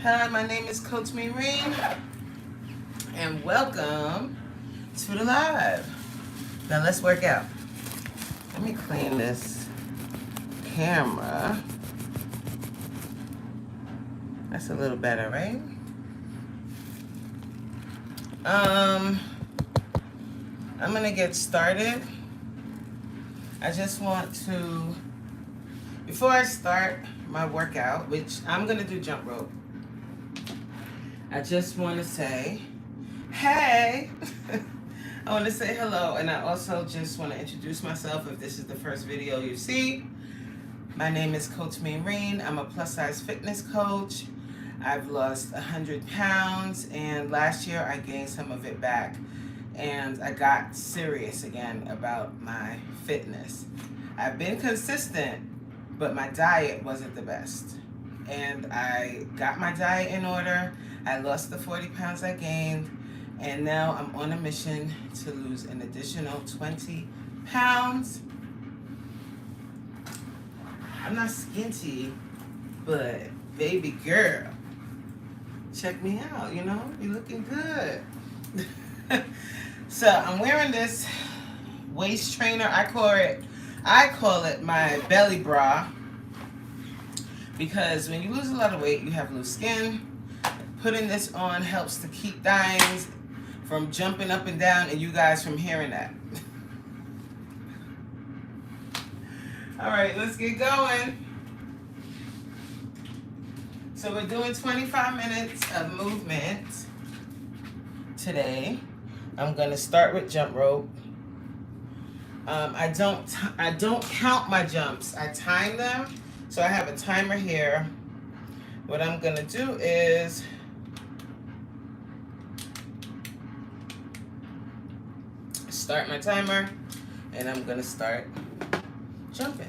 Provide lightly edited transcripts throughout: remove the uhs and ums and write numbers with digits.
Hi, my name is Coach Mean Reen, and welcome to the live. Now let's work out. Let me clean this camera. That's a little better, right? I'm gonna get started. I just want to, before I start my workout, which I'm gonna do jump rope, I just want to say, hey. I want to say hello, and I also just want to introduce myself if this is the first video you see. My name is Coach Mean Reen. I'm a plus size fitness coach. I've lost 100 pounds, and last year I gained some of it back, and I got serious again about my fitness. I've been consistent, but my diet wasn't the best, and I got my diet in order. I lost the 40 pounds I gained, and now I'm on a mission to lose an additional 20 pounds. I'm not skinty, but baby girl, check me out, you're looking good. So I'm wearing this waist trainer. I call it my belly bra, because when you lose a lot of weight, you have loose skin. Putting this on helps to keep thighs from jumping up and down and you guys from hearing that. All right, let's get going. So we're doing 25 minutes of movement today. I'm gonna start with jump rope. I don't count my jumps. I time them. So I have a timer here. What I'm gonna do is start my timer, and I'm gonna start jumping.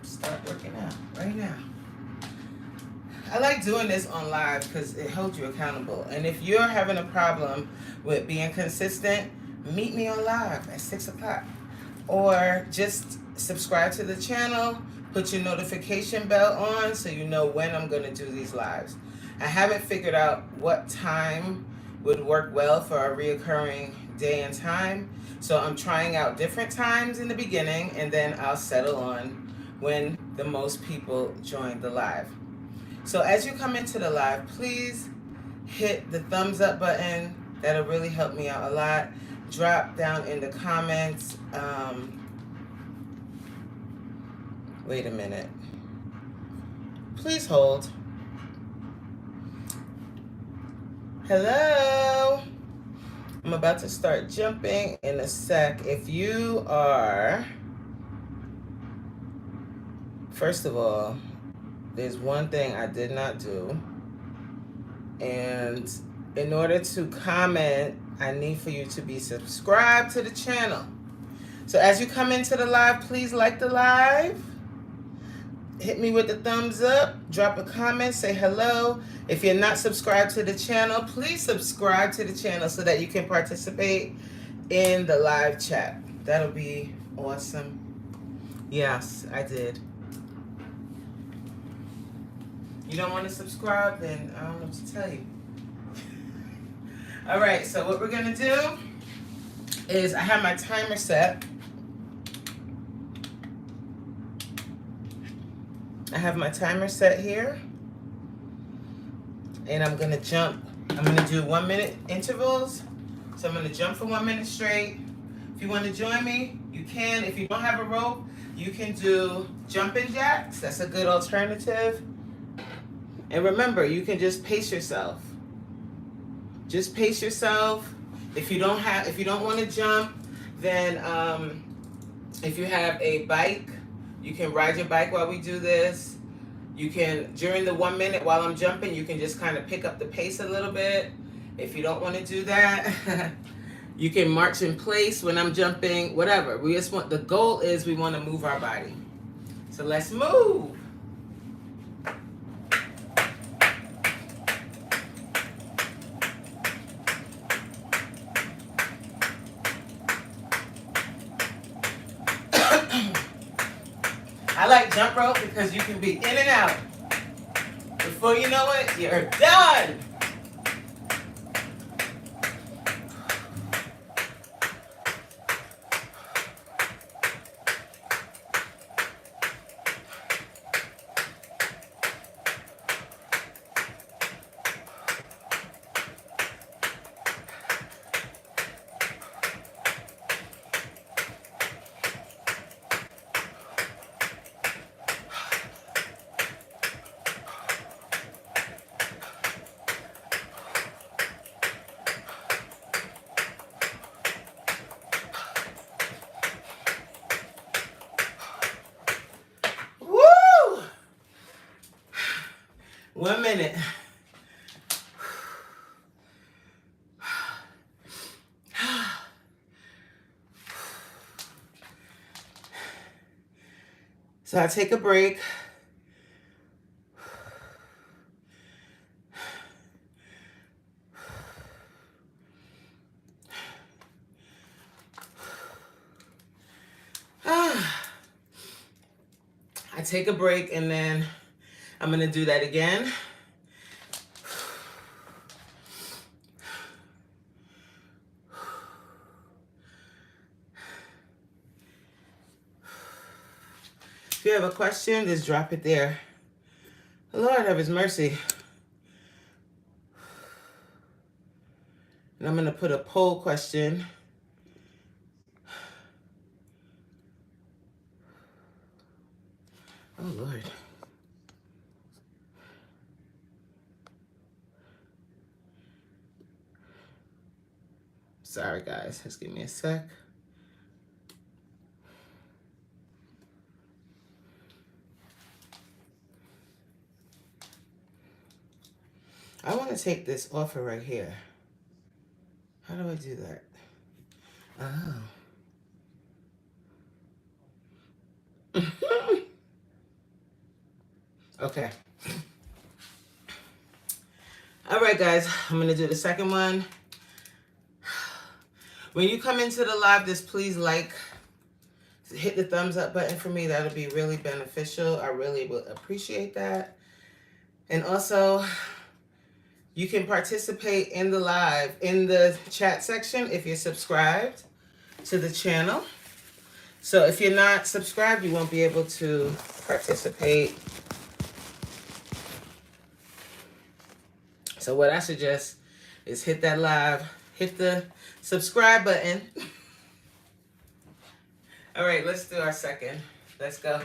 Start working out right now. I like doing this on live because it holds you accountable. And if you're having a problem with being consistent, meet me on live at 6 o'clock. Or just subscribe to the channel, put your notification bell on so you know when I'm gonna do these lives. I haven't figured out what time would work well for a reoccurring day and time. So I'm trying out different times in the beginning, and then I'll settle on when the most people join the live. So as you come into the live, please hit the thumbs up button. That'll really help me out a lot. Drop down in the comments. Wait a minute. Please hold. Hello. I'm about to start jumping in a sec. If you are, first of all, there's one thing I did not do. And in order to comment, I need for you to be subscribed to the channel. So as you come into the live, please like the live. Hit me with the thumbs up, drop a comment, say hello. If you're not subscribed to the channel, please subscribe to the channel so that you can participate in the live chat. That'll be awesome. Yes, I did. You don't want to subscribe? Then I don't know what to tell you. All right, so what we're gonna do is I have my timer set. I have my timer set here, and I'm gonna jump. I'm gonna do 1 minute intervals. So I'm gonna jump for 1 minute straight. If you want to join me, you can. If you don't have a rope, you can do jumping jacks. That's a good alternative. And remember, you can just pace yourself. Just pace yourself. If you don't want to jump, then if you have a bike, you can ride your bike while we do this. You can, during the 1 minute while I'm jumping, you can just kind of pick up the pace a little bit. If you don't want to do that, you can march in place when I'm jumping, whatever. The goal is we want to move our body. So let's move. I like jump rope because you can be in and out with Before you know it, you're done. Woo! 1 minute. So I take a break. I take a break and then I'm gonna do that again. If you have a question, just drop it there. The Lord have his mercy. And I'm gonna put a poll question. Oh, Lord. Sorry, guys. Just give me a sec. I want to take this offer right here. How do I do that? Oh. Okay. All right, guys. I'm going to do the second one. When you come into the live, just please hit the thumbs up button for me. That'll be really beneficial. I really would appreciate that. And also, you can participate in the live in the chat section if you're subscribed to the channel. So if you're not subscribed, you won't be able to participate. So what I suggest is hit that live, hit the subscribe button. All right, let's do our second. Let's go.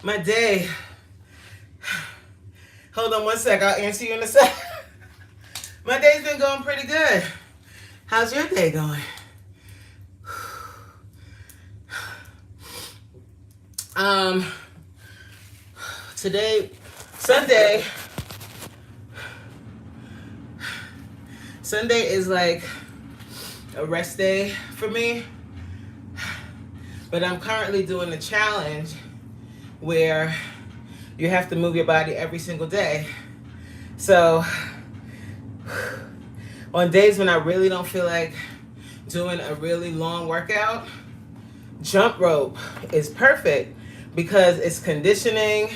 My day. Hold on one sec. I'll answer you in a sec. My day's been going pretty good. How's your day going? Today, Sunday is like a rest day for me. But I'm currently doing a challenge where you have to move your body every single day. So on days when I really don't feel like doing a really long workout, jump rope is perfect because it's conditioning,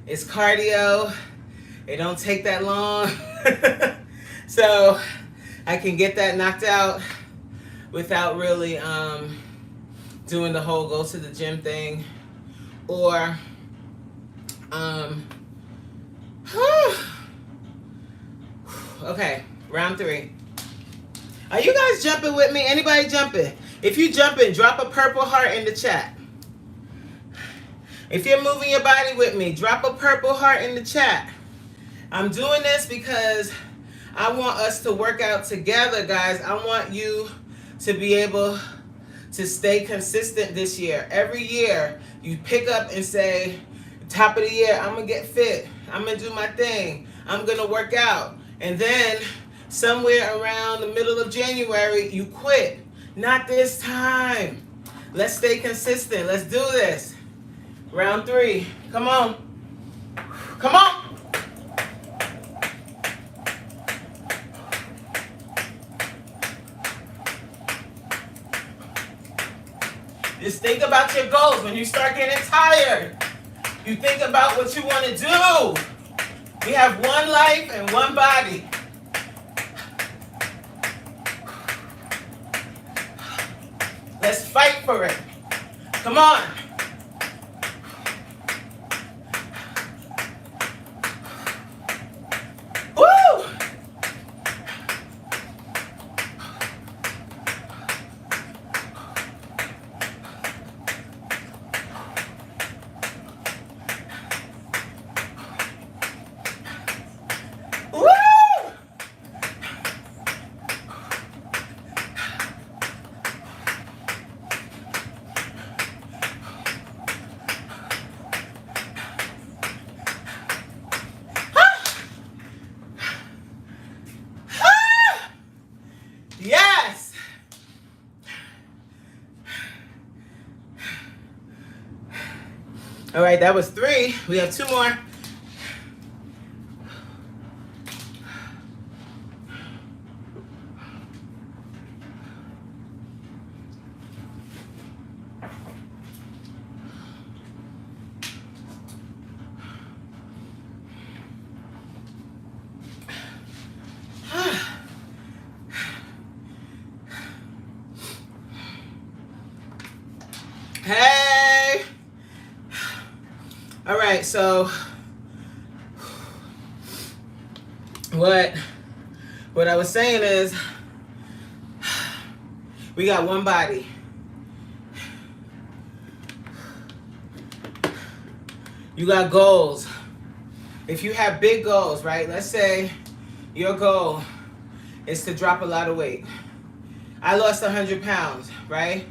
it's cardio, it don't take that long. So I can get that knocked out without really doing the whole go to the gym thing, or okay, round 3. Are you guys jumping with me? Anybody jumping? If you jumping, drop a purple heart in the chat. If you're moving your body with me, drop a purple heart in the chat. I'm doing this because I want us to work out together, guys. I want you to be able to stay consistent this year. Every year, you pick up and say, top of the year, I'm going to get fit. I'm going to do my thing. I'm going to work out. And then somewhere around the middle of January, you quit. Not this time. Let's stay consistent. Let's do this. Round 3. Come on. Come on. Just think about your goals. When you start getting tired, you think about what you want to do. We have one life and one body. Let's fight for it. Come on. Woo! Yes. All right, that was 3. We have 2 more. Hey. All right, so what I was saying is we got one body. You got goals. If you have big goals, right? Let's say your goal is to drop a lot of weight. I lost 100 pounds, right?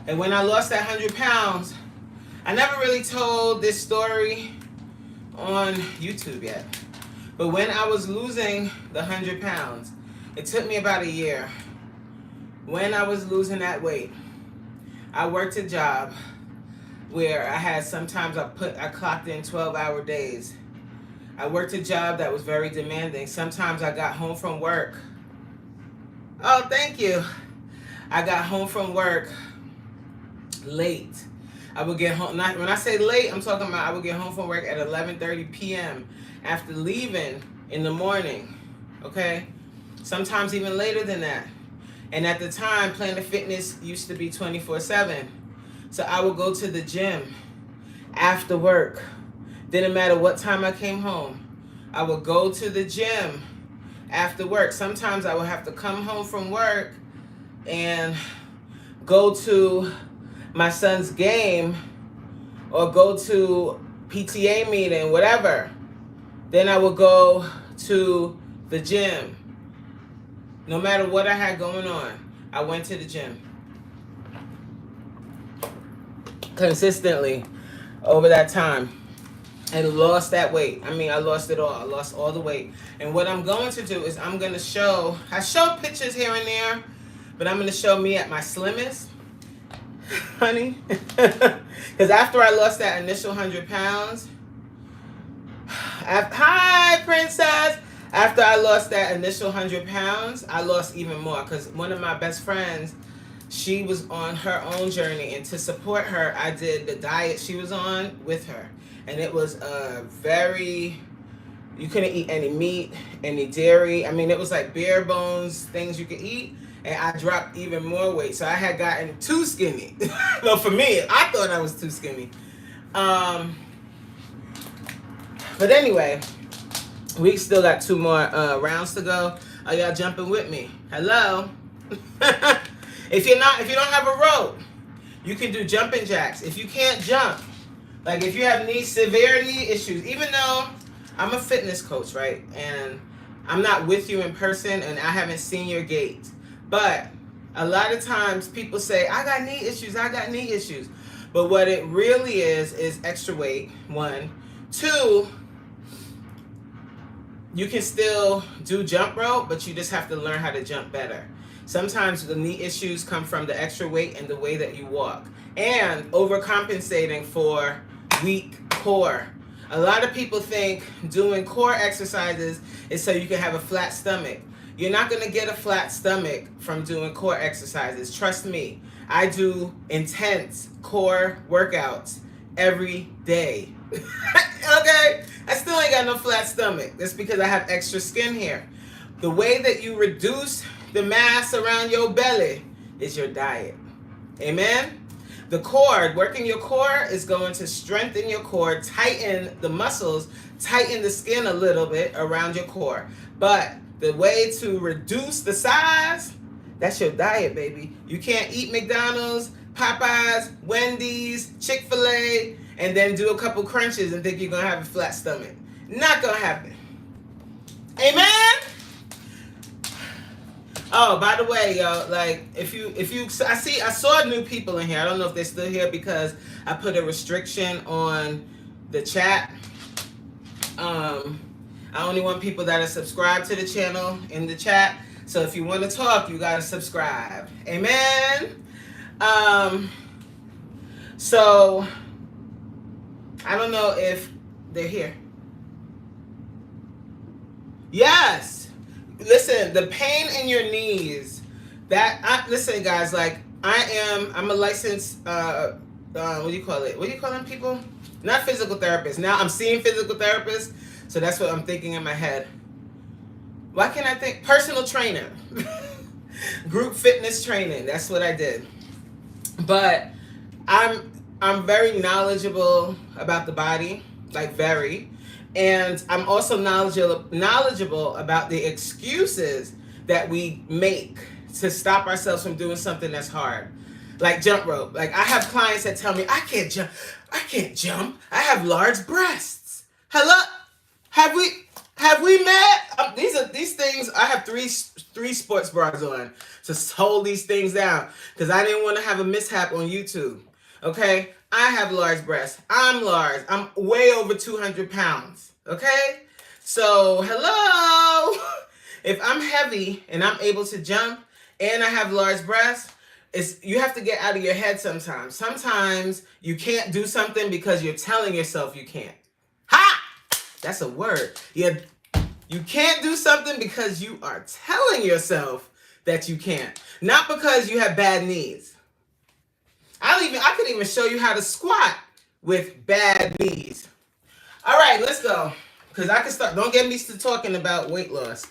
And when I lost that 100 pounds, I never really told this story on YouTube yet. But when I was losing the 100 pounds, it took me about a year. When I was losing that weight, I worked a job where I had sometimes I clocked in 12-hour days. I worked a job that was very demanding. Sometimes I got home from work. Oh, thank you. I got home from work late. I would get home, when I say late, I'm talking about I would get home from work at 11:30 p.m. after leaving in the morning, okay? Sometimes even later than that. And at the time, Planet Fitness used to be 24/7. So I would go to the gym after work. Didn't matter what time I came home. I would go to the gym after work. Sometimes I would have to come home from work and go to my son's game or go to PTA meeting, whatever. Then I would go to the gym. No matter what I had going on, I went to the gym. Consistently over that time. And lost that weight. I mean, I lost it all. I lost all the weight. And what I'm going to do is I'm going to show, I show pictures here and there, but I'm going to show me at my slimmest. Honey, because after I lost that initial 100 pounds, hi princess, after I lost that initial 100 pounds, I lost even more because one of my best friends, she was on her own journey, and to support her, I did the diet she was on with her, and it was you couldn't eat any meat, any dairy. I mean, it was like bare bones things you could eat, and I dropped even more weight. So I had gotten too skinny. Well, for me, I thought I was too skinny. But anyway, we still got 2 more rounds to go. Are y'all jumping with me? Hello. If you don't have a rope, you can do jumping jacks. If you can't jump, like if you have severe knee issues, even though I'm a fitness coach, right? And I'm not with you in person and I haven't seen your gait. But a lot of times people say, I got knee issues. But what it really is extra weight, 1. 2, you can still do jump rope, but you just have to learn how to jump better. Sometimes the knee issues come from the extra weight and the way that you walk. And overcompensating for weak core. A lot of people think doing core exercises is so you can have a flat stomach. You're not going to get a flat stomach from doing core exercises. Trust me. I do intense core workouts every day. Okay? I still ain't got no flat stomach. That's because I have extra skin here. The way that you reduce the mass around your belly is your diet. Amen? The core, working your core is going to strengthen your core, tighten the muscles, tighten the skin a little bit around your core. But the way to reduce the size, that's your diet, baby. You can't eat McDonald's, Popeyes, Wendy's, Chick-fil-A, and then do a couple crunches and think you're going to have a flat stomach. Not going to happen. Amen? Oh, by the way, y'all, like, I saw new people in here. I don't know if they're still here because I put a restriction on the chat. I only want people that are subscribed to the channel in the chat. So if you want to talk, you got to subscribe. Amen? So, I don't know if they're here. Yes. Listen, the pain in your knees, listen guys, like I'm a licensed, what do you call it? What do you call them people? Not physical therapist. Now I'm seeing physical therapists, so that's what I'm thinking in my head. Why can't I think? Personal trainer. Group fitness training, that's what I did. But I'm very knowledgeable about the body, like very. And I'm also knowledgeable about the excuses that we make to stop ourselves from doing something that's hard. Like jump rope. Like I have clients that tell me, I can't jump. I have large breasts. Hello? Have we met? These things, I have three sports bras on to hold these things down because I didn't want to have a mishap on YouTube. Okay? I have large breasts. I'm large. I'm way over 200 pounds. Okay? So, hello? If I'm heavy and I'm able to jump and I have large breasts, you have to get out of your head sometimes. Sometimes you can't do something because you're telling yourself you can't. Ha! That's a word. You can't do something because you are telling yourself that you can't. Not because you have bad knees. I could even show you how to squat with bad knees. All right, let's go. Because I can start. Don't get me to talking about weight loss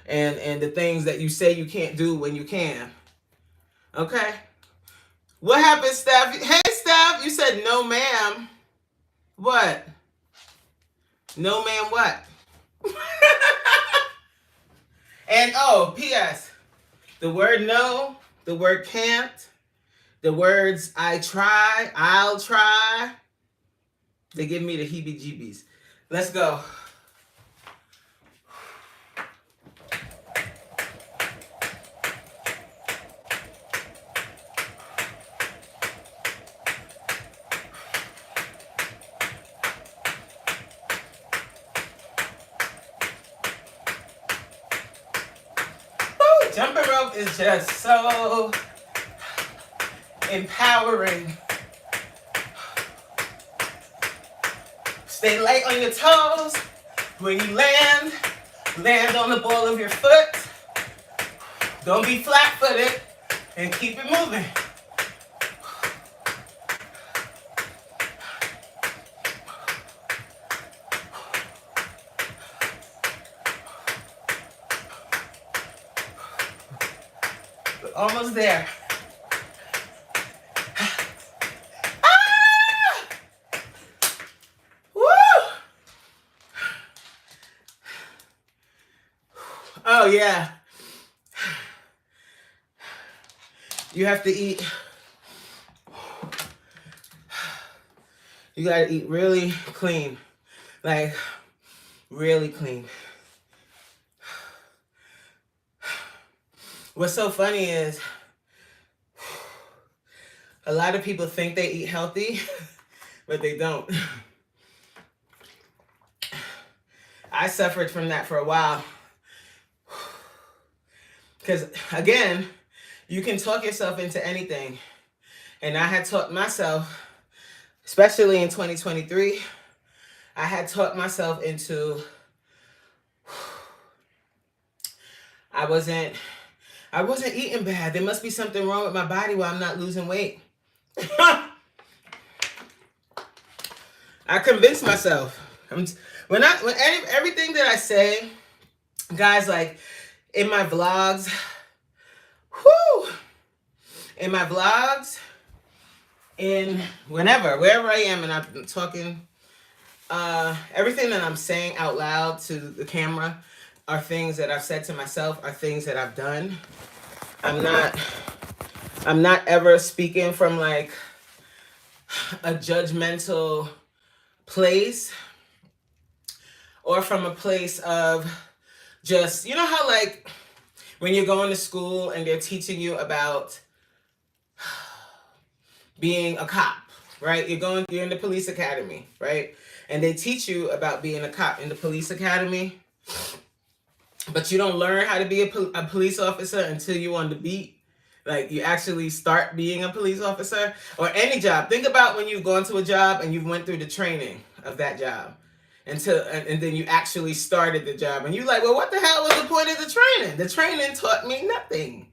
and the things that you say you can't do when you can. Okay? What happened, Steph? Hey, Steph, you said no, ma'am. What? No, ma'am, what? And, P.S. The word no, the word can't, the words I try, I'll try, they give me the heebie-jeebies. Let's go. Jumping rope is just so empowering. Stay light on your toes. When you land on the ball of your foot. Don't be flat-footed and keep it moving. Almost there. Oh, yeah. You have to eat. You got to eat really clean. Like, really clean. What's so funny is a lot of people think they eat healthy, but they don't. I suffered from that for a while. Because, again, you can talk yourself into anything. And I had taught myself, especially in 2023, I had taught myself into, I wasn't eating bad. There must be something wrong with my body while I'm not losing weight. I convinced myself. Everything that I say, guys, like in my vlogs, in wherever I am, and I'm talking, everything that I'm saying out loud to the camera are things that I've said to myself, are things that I've done. I'm not ever speaking from like a judgmental place or from a place of just, you know how like when you're going to school and they're teaching you about being a cop, right? You're in the police academy, right? And they teach you about being a cop in the police academy, but you don't learn how to be a police officer until you're on the beat. Like you actually start being a police officer or any job. Think about when you've gone to a job and you've went through the training of that job and then you actually started the job and you're like, well, what the hell was the point of the training? The training taught me nothing.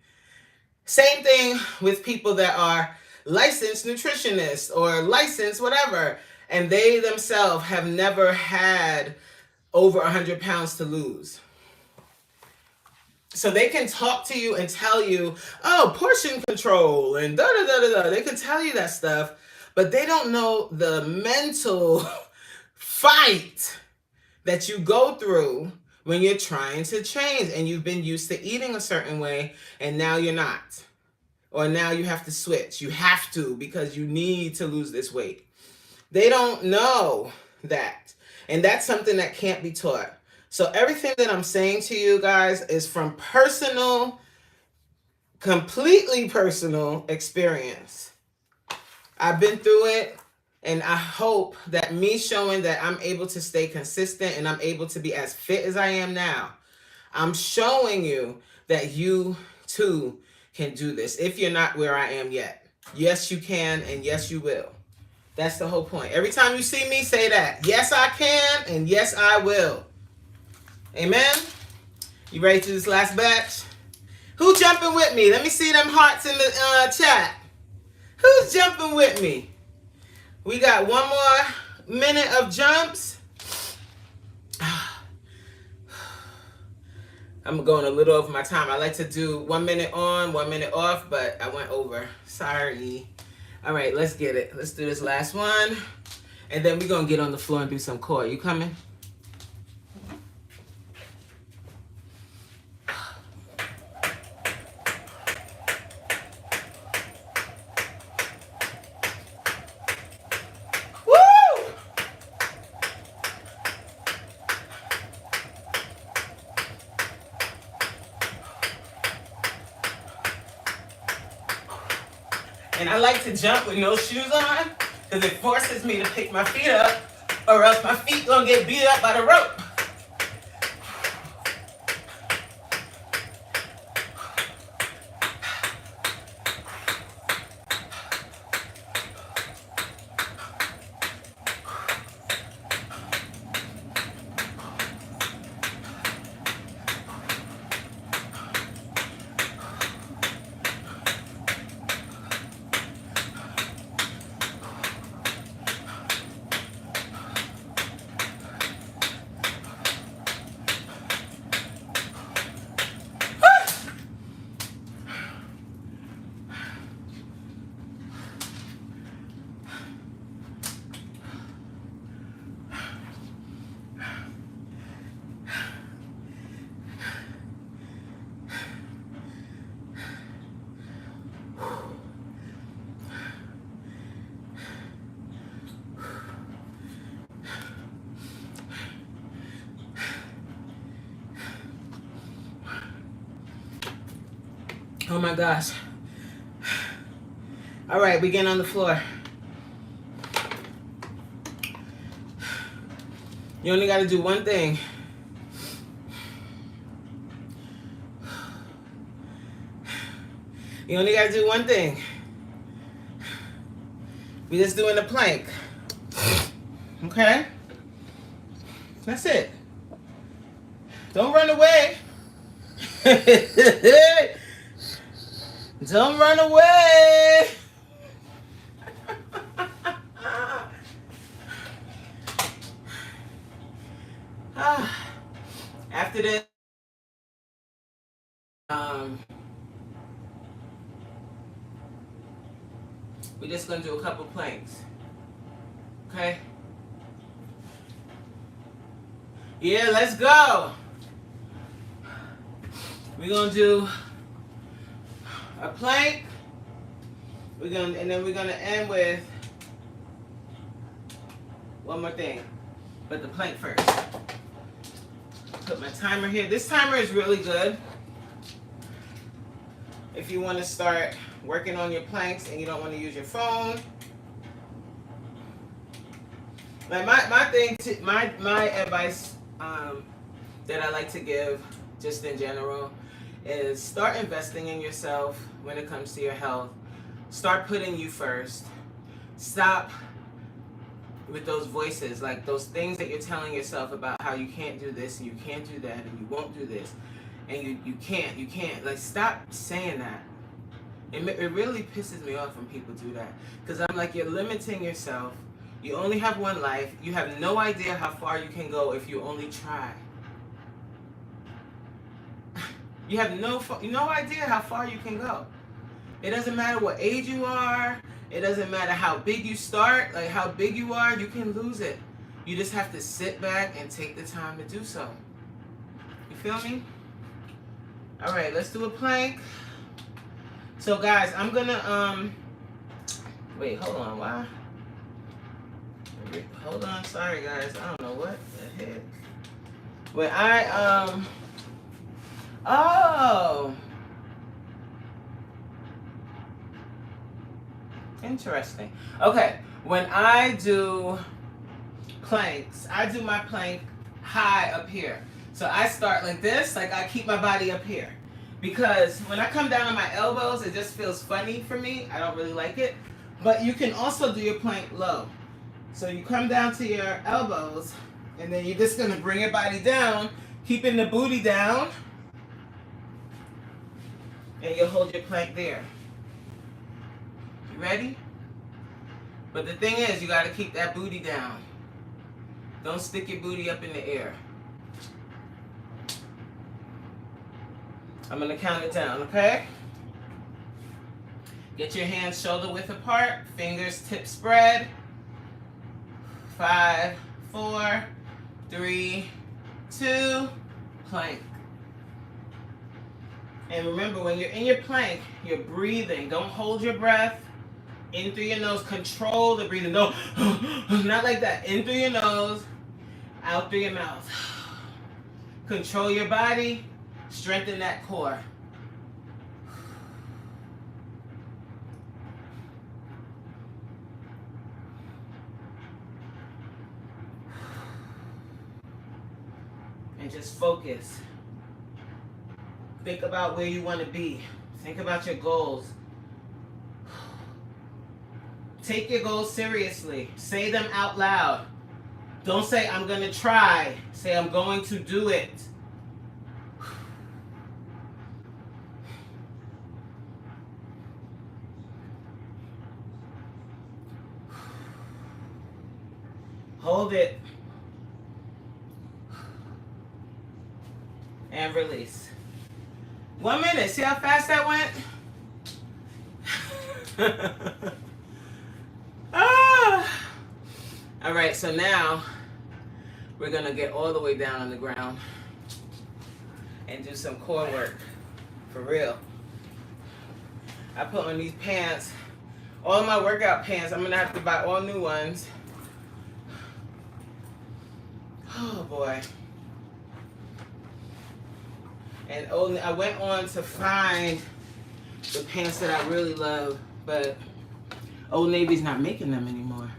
Same thing with people that are licensed nutritionists or licensed whatever, and they themselves have never had over 100 pounds to lose. So they can talk to you and tell you, oh, portion control and da-da-da-da-da. They can tell you that stuff, but they don't know the mental fight that you go through when you're trying to change and you've been used to eating a certain way and now you're not. Or now you have to switch. You have to because you need to lose this weight. They don't know that. And that's something that can't be taught. So everything that I'm saying to you guys is from personal, completely personal experience. I've been through it, and I hope that me showing that I'm able to stay consistent and I'm able to be as fit as I am now, I'm showing you that you too can do this if you're not where I am yet. Yes, you can, and yes, you will. That's the whole point. Every time you see me, say that. Yes, I can, and yes, I will. Amen? You ready to this last batch? Who jumping with me? Let me see them hearts in the chat. Who's jumping with me? We got one more minute of jumps. I'm going a little over my time. I like to do 1 minute on, 1 minute off, but I went over. Sorry. All right, let's get it. Let's do this last one. And then we're going to get on the floor and do some core. You coming? And I like to jump with no shoes on because it forces me to pick my feet up or else my feet gonna get beat up by the rope. Oh my gosh. All right, we get on the floor. You only got to do one thing. You only got to do one thing. We're just doing a plank. Okay? That's it. Don't run away. Don't run away. After this, we're just gonna do a couple planks. Okay? Yeah, let's go. We're gonna do a plank. And then we're gonna end with one more thing. But the plank first. Put my timer here. This timer is really good if you want to start working on your planks and you don't want to use your phone. Like my advice that I like to give just in general is start investing in yourself when it comes to your health. Start putting you first. Stop with those voices, like those things that you're telling yourself about how you can't do this and you can't do that and you won't do this and you can't. Like, stop saying that. It really pisses me off when people do that, because I'm like, you're limiting yourself. You only have one life. You have no idea how far you can go if you only try. You have no idea how far you can go. It doesn't matter what age you are. It doesn't matter how big you start, like how big you are, you can lose it. You just have to sit back and take the time to do so. You feel me? All right, let's do a plank. So guys, I'm gonna, wait, hold on, why? Hold on, sorry guys, I don't know what the heck. When oh. Interesting. Okay, when I do planks, I do my plank high up here. So I start like this, like I keep my body up here. Because when I come down on my elbows, it just feels funny for me. I don't really like it. But you can also do your plank low. So you come down to your elbows, and then you're just gonna bring your body down, keeping the booty down, and you'll hold your plank there. Ready? But the thing is, you got to keep that booty down. Don't stick your booty up in the air. I'm going to count it down, okay? Get your hands shoulder width apart, fingers tip spread. 5, 4, 3, 2, plank. And remember, when you're in your plank, you're breathing. Don't hold your breath. In through your nose. Control the breathing. Don't, not like that. In through your nose, out through your mouth. Control your body. Strengthen that core. And just focus. Think about where you want to be. Think about your goals. Take your goals seriously. Say them out loud. Don't say, I'm going to try. Say, I'm going to do it. Hold it. And release. 1 minute. See how fast that went? All right, so now we're going to get all the way down on the ground and do some core work. For real. I put on these pants, all my workout pants. I'm going to have to buy all new ones. Oh, boy. And I went on to find the pants that I really love, but Old Navy's not making them anymore.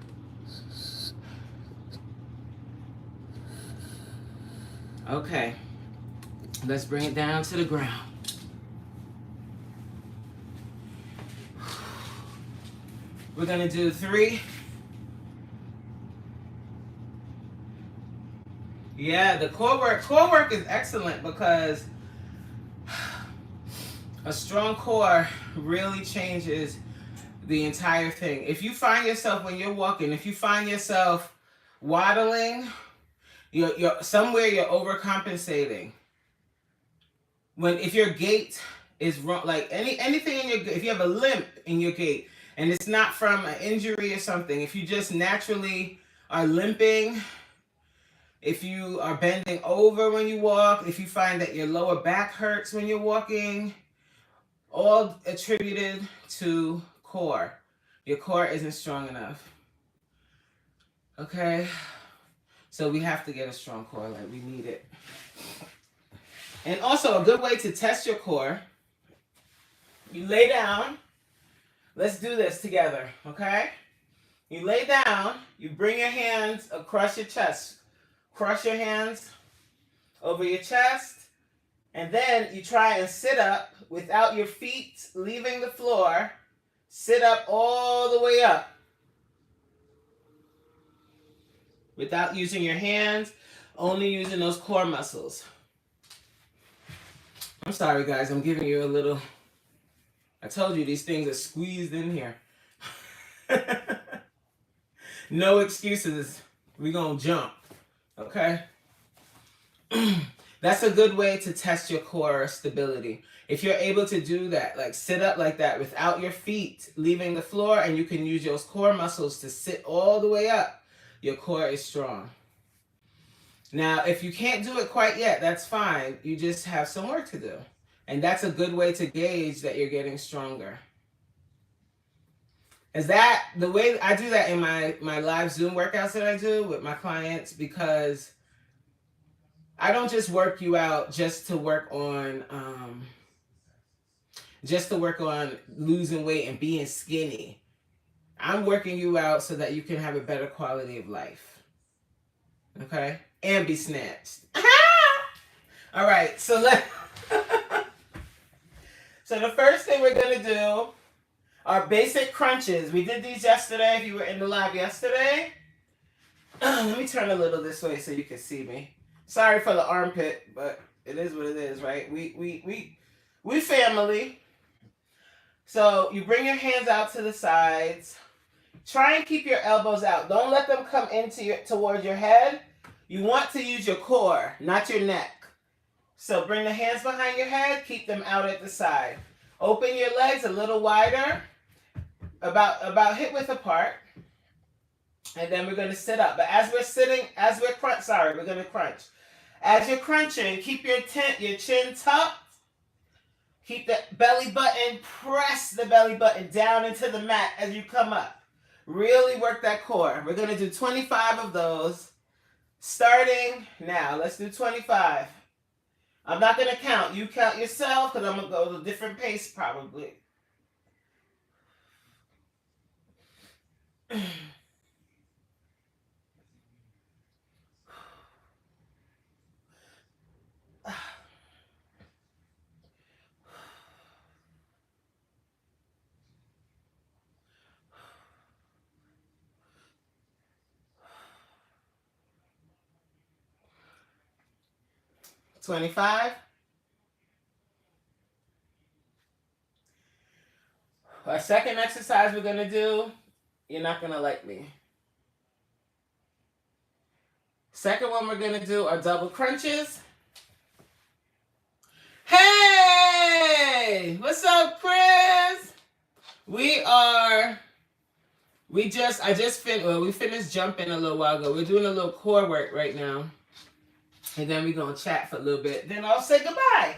Okay, let's bring it down to the ground. We're gonna do 3. Yeah, the core work is excellent because a strong core really changes the entire thing. If you find yourself when you're walking, if you find yourself waddling, you're somewhere you're overcompensating. If your gait is wrong, like anything in your, if you have a limp in your gait and it's not from an injury or something, if you just naturally are limping, if you are bending over when you walk, if you find that your lower back hurts when you're walking, all attributed to core. Your core isn't strong enough. Okay? So we have to get a strong core, like we need it. And also a good way to test your core, you lay down. Let's do this together, okay? You lay down, you bring your hands across your chest. Cross your hands over your chest, and then you try and sit up without your feet leaving the floor. Sit up all the way up without using your hands, only using those core muscles. I'm sorry, guys, I'm giving you a little, I told you these things are squeezed in here. No excuses. We're going to jump. Okay? That's a good way to test your core stability. If you're able to do that, like sit up like that without your feet leaving the floor, and you can use those core muscles to sit all the way up, your core is strong. Now, if you can't do it quite yet, that's fine. You just have some work to do. And that's a good way to gauge that you're getting stronger. Is that the way I do that in my live Zoom workouts that I do with my clients? Because I don't just work you out just to work on losing weight and being skinny. I'm working you out so that you can have a better quality of life. Okay? And be snatched. All right, so so the first thing we're gonna do are basic crunches. We did these yesterday. If you were in the live yesterday, let me turn a little this way so you can see me. Sorry for the armpit, but it is what it is, right? We family. So you bring your hands out to the sides. Try and keep your elbows out. Don't let them come towards your head. You want to use your core, not your neck. So bring the hands behind your head. Keep them out at the side. Open your legs a little wider, about hip width apart. And then we're going to sit up. But we're going to crunch. As you're crunching, keep your chin tucked. Keep the belly button, press the belly button down into the mat as you come up. Really work that core. We're going to do 25 of those starting now. Let's do 25. I'm not going to count. You count yourself because I'm going to go at a different pace probably. $25. Our second exercise we're going to do, you're not going to like me. Second one we're going to do are double crunches. Hey! What's up, Chris? We finished jumping a little while ago. We're doing a little core work right now. And then we're going to chat for a little bit. Then I'll say goodbye.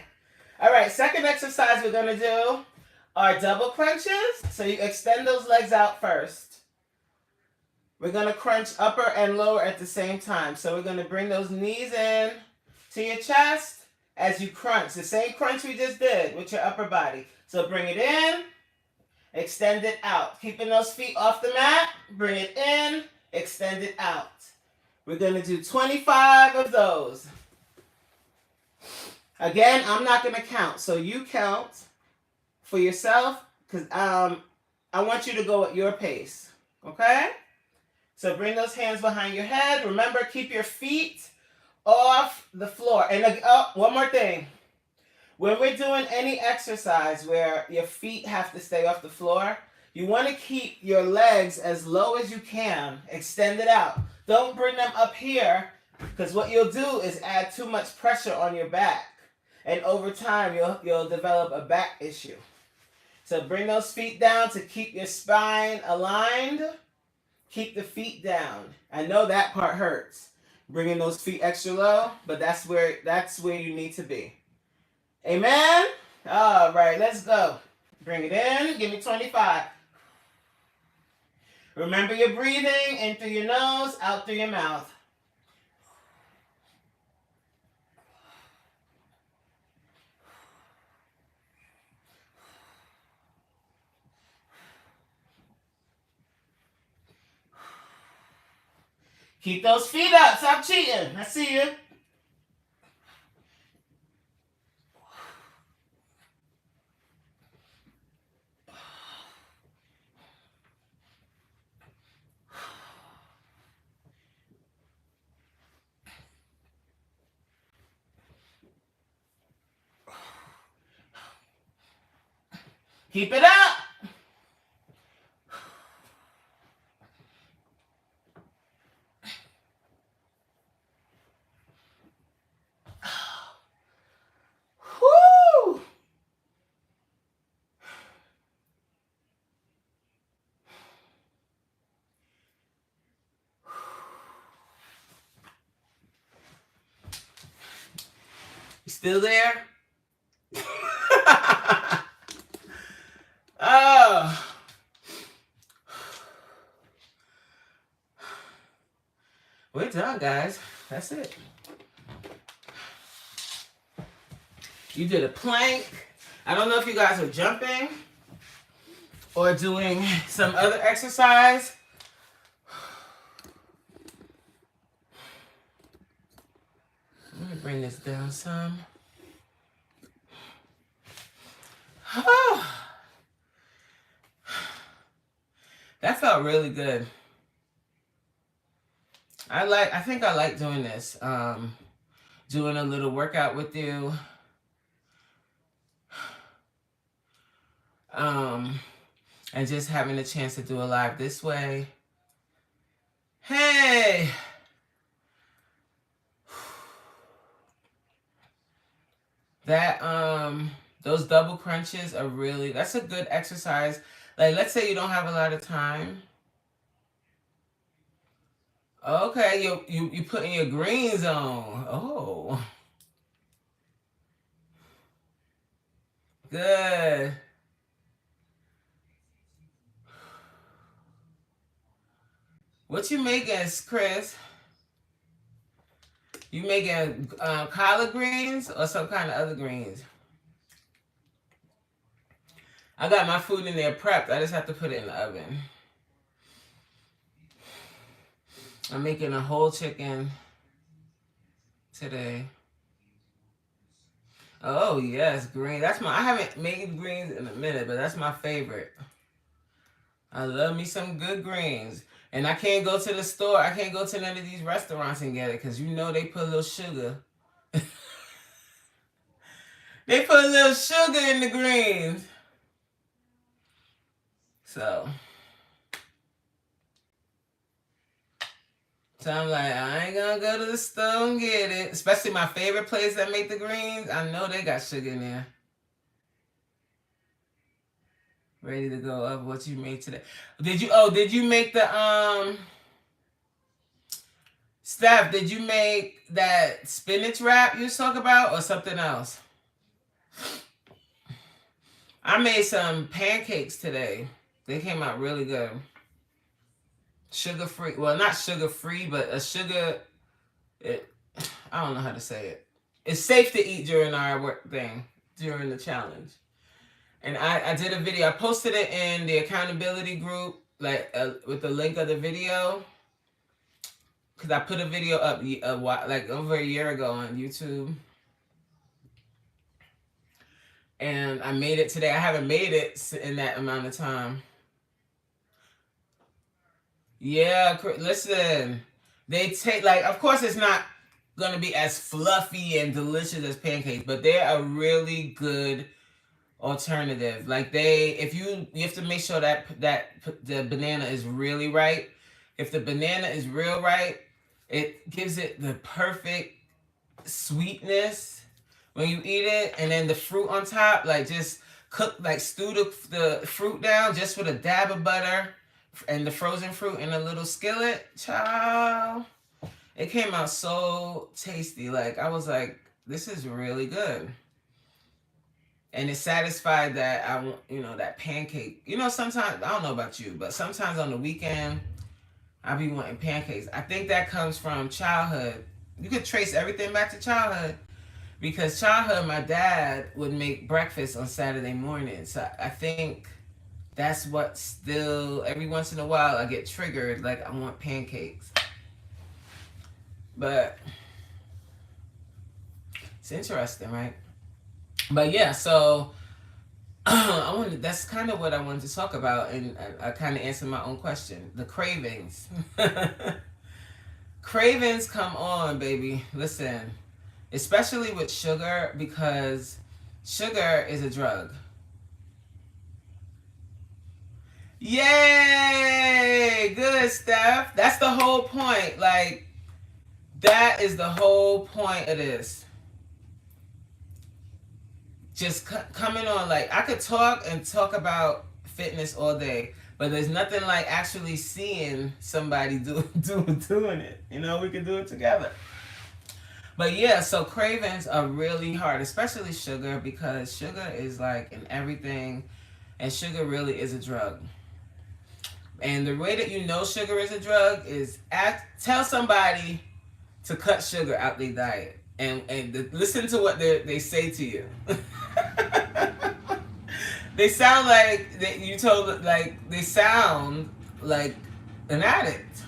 All right, second exercise we're going to do are double crunches. So you extend those legs out first. We're going to crunch upper and lower at the same time. So we're going to bring those knees in to your chest as you crunch. The same crunch we just did with your upper body. So So bring it in, extend it out. Keeping those feet off the mat, bring it in, extend it out. We're going to do 25 of those. Again, I'm not going to count. So you count for yourself because I want you to go at your pace. Okay? So bring those hands behind your head. Remember, keep your feet off the floor. And one more thing. When we're doing any exercise where your feet have to stay off the floor, you want to keep your legs as low as you can. Extend it out. Don't bring them up here because what you'll do is add too much pressure on your back. And over time, you'll develop a back issue. So bring those feet down to keep your spine aligned. Keep the feet down. I know that part hurts. Bringing those feet extra low, but that's where you need to be. Amen? All right, let's go. Bring it in. Give me 25. Remember your breathing in through your nose, out through your mouth. Keep those feet up. Stop cheating. I see you. Keep it up. Woo! You still there? Oh. We're done, guys. That's it. You did a plank. I don't know if you guys are jumping or doing some other exercise. Let me bring this down some. Oh. That felt really good. I think I like doing this. Doing a little workout with you. And just having a chance to do a live this way. Hey! That, those double crunches are really, that's a good exercise. Like, let's say you don't have a lot of time. Okay, you putting your greens on. Oh. Good. What you making, Chris? You making collard greens or some kind of other greens? I got my food in there prepped. I just have to put it in the oven. I'm making a whole chicken today. Oh yes, green. I haven't made greens in a minute, but that's my favorite. I love me some good greens. And I can't go to the store. I can't go to none of these restaurants and get it because you know they put a little sugar. They put a little sugar in the greens. So I'm like, I ain't gonna go to the store and get it. Especially my favorite place that make the greens. I know they got sugar in there. Ready to go up what you made today. Did you make the Steph, did you make that spinach wrap you was talking about or something else? I made some pancakes today. They came out really good. Sugar-free. Well, not sugar-free, but I don't know how to say it. It's safe to eat during our work thing, during the challenge. And I did a video. I posted it in the accountability group, like with the link of the video, because I put a video up like over a year ago on YouTube, and I made it today. I haven't made it in that amount of time. Yeah, listen, they take, like, of course it's not gonna be as fluffy and delicious as pancakes, but they're a really good alternative. Like, you have to make sure that the banana is really right. If the banana is real right, it gives it the perfect sweetness when you eat it, and then the fruit on top, like, just cook, like, stew the fruit down just with a dab of butter and the frozen fruit in a little skillet. Child, it came out so tasty. Like, I was like, this is really good. And it satisfied that that pancake. Sometimes, I don't know about you, but sometimes on the weekend, I be wanting pancakes. I think that comes from childhood. You could trace everything back to childhood, because childhood, my dad would make breakfast on Saturday mornings. So I think that's what still, every once in a while, I get triggered, like, I want pancakes. But it's interesting, right? But yeah, so that's kind of what I wanted to talk about, and I kind of answered my own question. The cravings. Cravings come on, baby. Listen, especially with sugar, because sugar is a drug. Yay! Good, Steph. That's the whole point. Like, that is the whole point of this. Just coming on, like, I could talk about fitness all day, but there's nothing like actually seeing somebody doing it. We can do it together. But yeah, so cravings are really hard, especially sugar, because sugar is like in everything, and sugar really is a drug. And the way that you know sugar is a drug is tell somebody to cut sugar out their diet, and listen to what they say to you. They sound like they sound like an addict,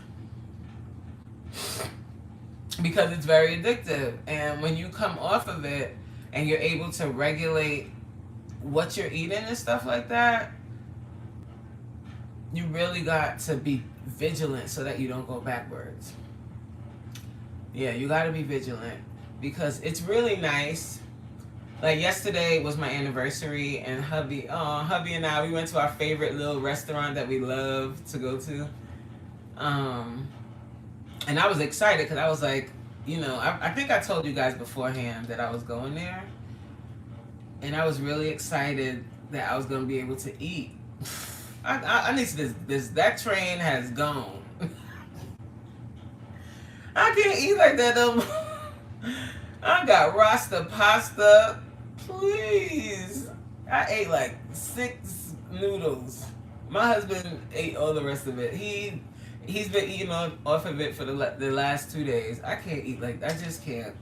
because it's very addictive. And when you come off of it and you're able to regulate what you're eating and stuff like that, you really got to be vigilant so that you don't go backwards. Yeah, you got to be vigilant, because it's really nice. Like, yesterday was my anniversary, and hubby and I, we went to our favorite little restaurant that we love to go to. And I was excited, because I was like, I think I told you guys beforehand that I was going there. And I was really excited that I was going to be able to eat. I need to, that train has gone. I can't eat like that no more. I got Rasta pasta. Please. I ate like 6 noodles. My husband ate all the rest of it. He's been eating off of it for the last 2 days. I can't eat like that. I just can't.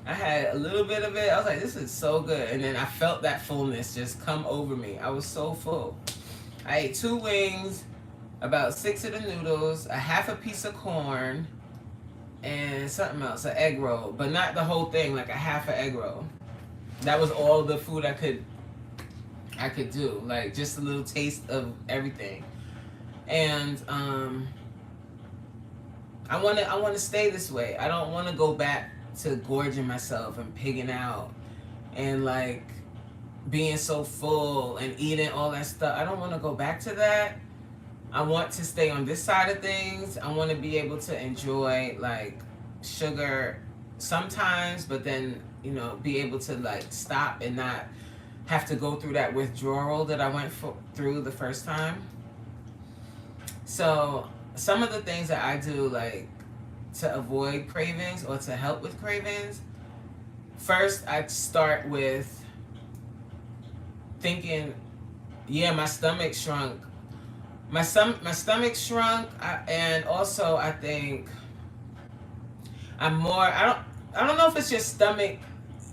I had a little bit of it. I was like, this is so good. And then I felt that fullness just come over me. I was so full. I ate 2 wings, about 6 of the noodles, a half a piece of corn, and something else, an egg roll. But not the whole thing, like a half an egg roll. That was all the food I could do. Like, just a little taste of everything. And I wanna stay this way. I don't wanna go back to gorging myself and pigging out and like being so full and eating all that stuff. I don't want to go back to that. I want to stay on this side of things. I want to be able to enjoy like sugar sometimes, but then, be able to like stop and not have to go through that withdrawal that I went through the first time. So some of the things that I do, like, to avoid cravings or to help with cravings, first I start with thinking, yeah, my stomach shrunk. My stomach shrunk, and also I think I'm more. I don't know if it's your stomach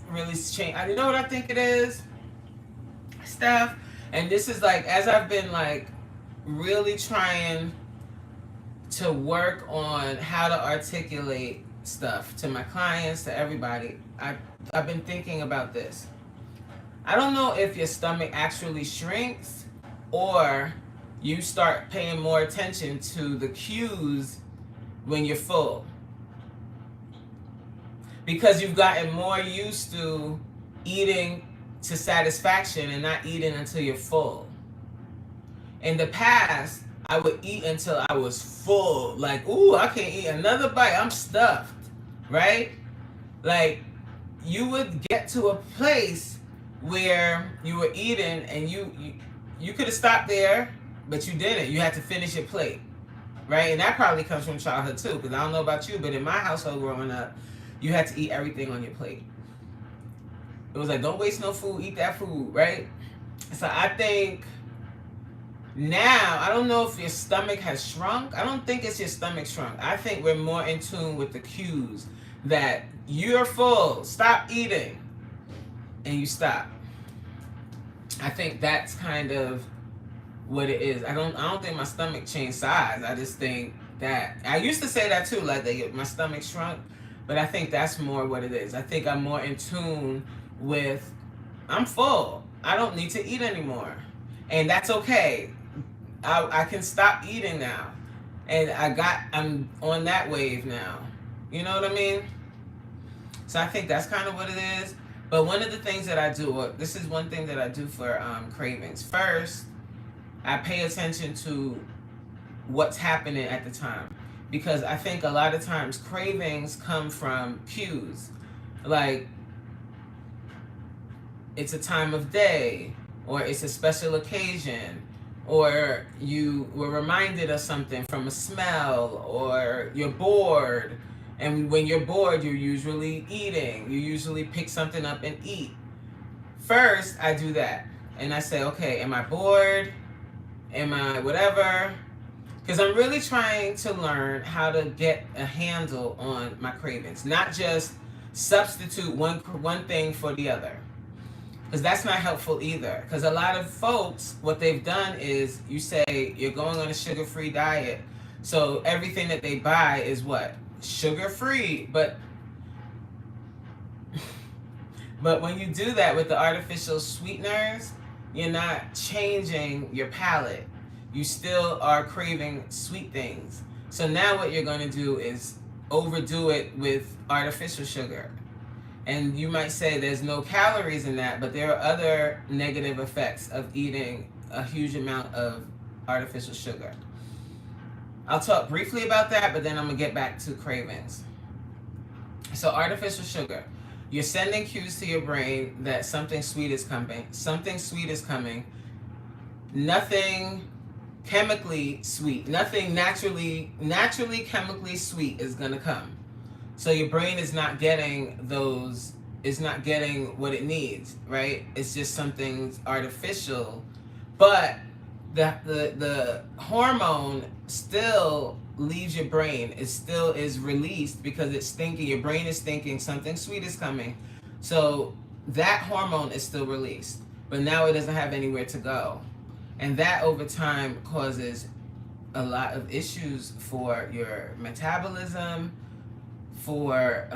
really changed. You know what I think it is, Steph? And this is like, as I've been like really trying to work on how to articulate stuff to my clients, to everybody, I've been thinking about this. I don't know if your stomach actually shrinks or you start paying more attention to the cues when you're full, because you've gotten more used to eating to satisfaction and not eating until you're full. In the past, I would eat until I was full. Like, ooh, I can't eat another bite. I'm stuffed, right? Like, you would get to a place where you were eating and you could have stopped there, but you didn't. You had to finish your plate, right? And that probably comes from childhood too, because I don't know about you, but in my household growing up, you had to eat everything on your plate. It was like, don't waste no food, eat that food, right? So I think now, I don't know if your stomach has shrunk. I don't think it's your stomach shrunk. I think we're more in tune with the cues that you're full, stop eating, and you stop. I think that's kind of what it is. I don't think my stomach changed size. I just think that I used to say that too, like my stomach shrunk, but I think that's more what it is. I think I'm more in tune with I'm full. I don't need to eat anymore. And that's okay. I can stop eating now. And I'm on that wave now. You know what I mean? So I think that's kind of what it is. But one of the things that I do, this is one thing that I do for cravings. First, I pay attention to what's happening at the time. Because I think a lot of times cravings come from cues. Like, it's a time of day, or it's a special occasion, or you were reminded of something from a smell, or you're bored. And when you're bored, you're usually eating. You usually pick something up and eat. First, I do that. And I say, okay, am I bored? Am I whatever? Because I'm really trying to learn how to get a handle on my cravings. Not just substitute one thing for the other. Because that's not helpful either. Because a lot of folks, what they've done is, you say you're going on a sugar-free diet, so everything that they buy is what? Sugar-free. But when you do that with the artificial sweeteners, you're not changing your palate. You still are craving sweet things. So now what you're going to do is overdo it with artificial sugar. And you might say there's no calories in that, but there are other negative effects of eating a huge amount of artificial sugar. I'll talk briefly about that, but then I'm going to get back to cravings. So artificial sugar. You're sending cues to your brain that something sweet is coming. Something sweet is coming. Nothing chemically sweet. Nothing naturally chemically sweet is going to come. So your brain is not getting those, it's not getting what it needs, right? It's just something artificial. But the hormone still leaves your brain. It still is released because it's thinking, your brain is thinking something sweet is coming. So that hormone is still released. But now it doesn't have anywhere to go. And that over time causes a lot of issues for your metabolism, for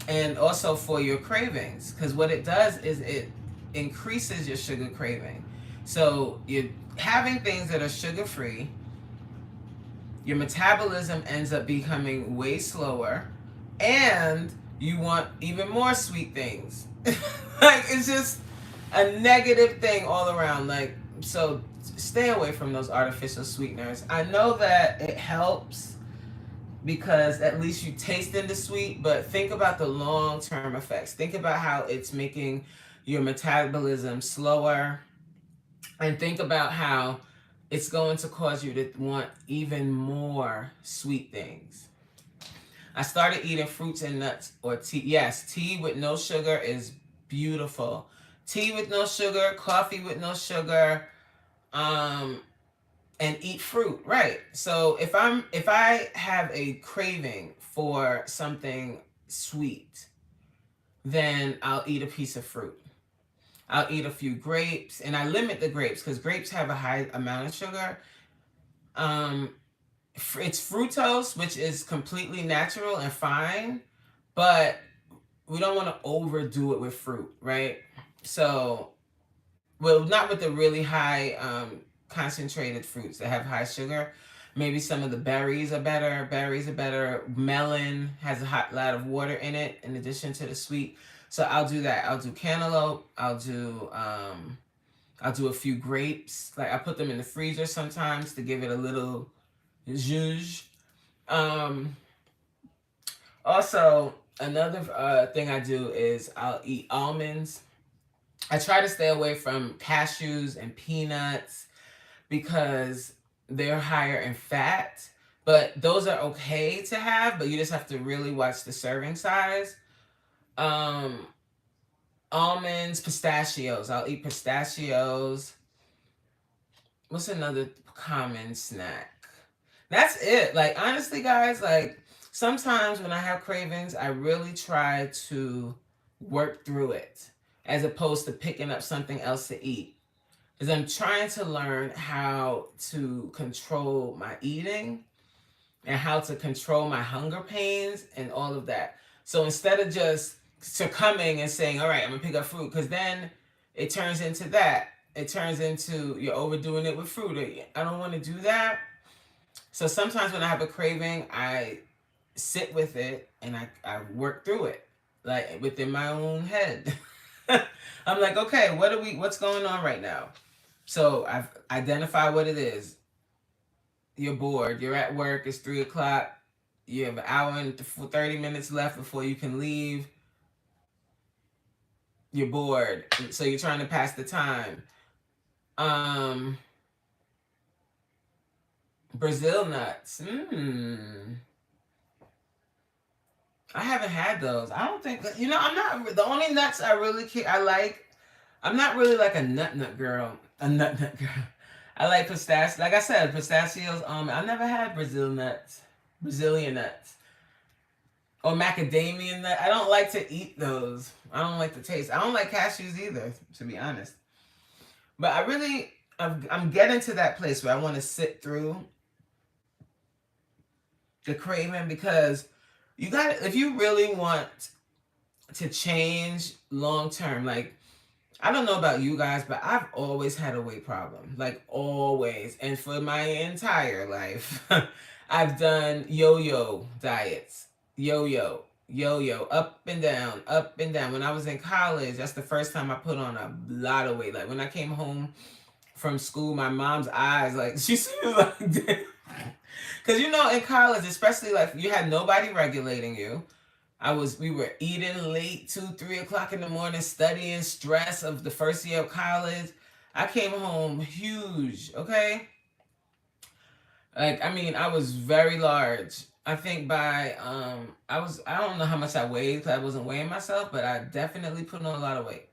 and also for your cravings, because what it does is it increases your sugar craving. So you're having things that are sugar free, your metabolism ends up becoming way slower, and you want even more sweet things. Like, it's just a negative thing all around. Like, so stay away from those artificial sweeteners. I know that it helps because at least you tasted the sweet, but think about the long-term effects. Think about how it's making your metabolism slower, and think about how it's going to cause you to want even more sweet things. I started eating fruits and nuts, or tea. Yes, tea with no sugar is beautiful. Tea with no sugar, coffee with no sugar, and eat fruit, right? So if I have a craving for something sweet, then I'll eat a piece of fruit. I'll eat a few grapes, and I limit the grapes because grapes have a high amount of sugar. Um, it's fructose, which is completely natural and fine, but we don't want to overdo it with fruit, right? So, well, not with the really high concentrated fruits that have high sugar. Maybe some of the berries are better. Berries are better. Melon has a lot of water in it, in addition to the sweet. So I'll do that. I'll do cantaloupe. I'll do a few grapes. Like I put them in the freezer sometimes to give it a little zhuzh. Um, Also, another thing I do is I'll eat almonds. I try to stay away from cashews and peanuts because they're higher in fat. But those are okay to have, but you just have to really watch the serving size. Um, Almonds, pistachios. I'll eat pistachios. What's another common snack? That's it. Like honestly, guys, like sometimes when I have cravings, I really try to work through it as opposed to picking up something else to eat. Because I'm trying to learn how to control my eating and how to control my hunger pains and all of that. So instead of just succumbing and saying, all right, I'm gonna pick up fruit, because then it turns into that. It turns into you're overdoing it with fruit. I don't want to do that. So sometimes when I have a craving, I sit with it and I work through it, like within my own head. I'm like, okay, what's going on right now? So I've identified what it is. You're bored. You're at work. It's 3 o'clock. You have an hour and 30 minutes left before you can leave. You're bored. So you're trying to pass the time. Um, Brazil nuts. I haven't had those. I don't think I'm not the only nuts I really I like. I'm not really like a nut girl. A nut girl. I like pistachios. Like I said, pistachios. I never had Brazilian nuts, or macadamia nut. I don't like to eat those. I don't like the taste. I don't like cashews either, to be honest. But I'm getting to that place where I want to sit through the craving, because if you really want to change long term, like I don't know about you guys, but I've always had a weight problem, like always. And for my entire life, I've done yo-yo diets, yo-yo, up and down, up and down. When I was in college, that's the first time I put on a lot of weight. Like when I came home from school, my mom's eyes, like she was like, because in college, especially, like you had nobody regulating you. We were eating late, 2, 3 o'clock in the morning, studying, stress of the first year of college. I came home huge, okay? Like, I mean, I was very large. I think I don't know how much I weighed because I wasn't weighing myself, but I definitely put on a lot of weight.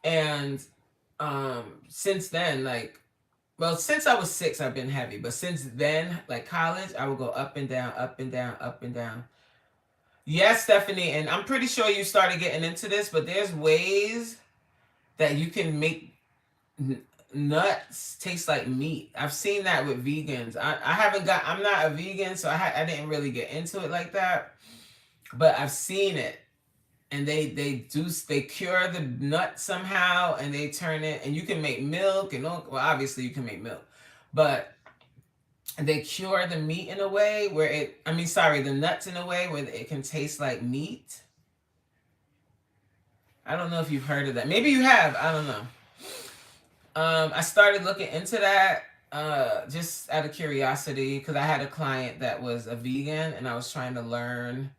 And since then, since I was 6, I've been heavy. But since then, like college, I would go up and down, up and down, up and down. Yes, Stephanie, and I'm pretty sure you started getting into this, but there's ways that you can make nuts taste like meat. I've seen that with vegans. I'm not a vegan, so I didn't really get into it like that, but I've seen it, and they cure the nut somehow, and they turn it, and you can make milk, and obviously you can make milk, but they cure the meat in a way where the nuts in a way where it can taste like meat. I don't know if you've heard of that. Maybe you have. I don't know. I started looking into that just out of curiosity, because I had a client that was a vegan and I was trying to learn.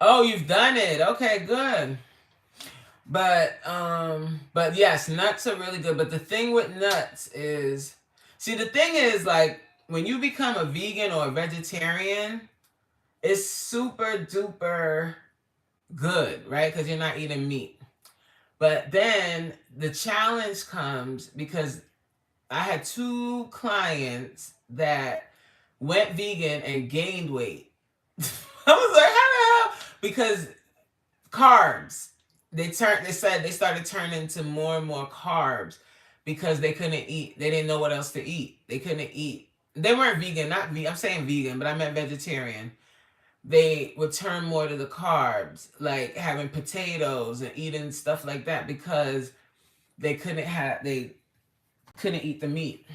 Oh, you've done it. Okay, good. But yes, nuts are really good. But the thing with nuts is, the thing is, like, when you become a vegan or a vegetarian, it's super duper good, right? Because you're not eating meat. But then the challenge comes because I had 2 clients that went vegan and gained weight. I was like, how the hell? Because carbs. they said they started turning into more and more carbs because they couldn't eat. They didn't know what else to eat. They couldn't eat. They weren't vegan, not vegan. I'm saying vegan, but I meant vegetarian. They would turn more to the carbs, like having potatoes and eating stuff like that because they couldn't eat the meat.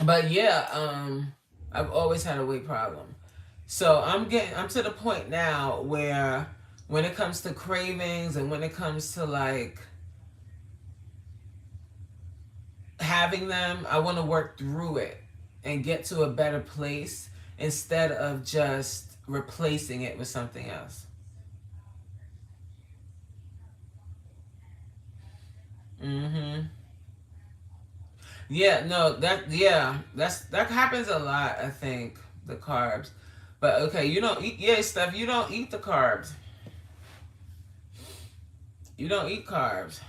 But yeah, I've always had a weight problem. So I'm to the point now where when it comes to cravings and when it comes to like having them, I want to work through it and get to a better place instead of just replacing it with something else. Mhm. Yeah, no, that happens a lot, I think, the carbs. But okay, you don't eat Steph, you don't eat the carbs. You don't eat carbs.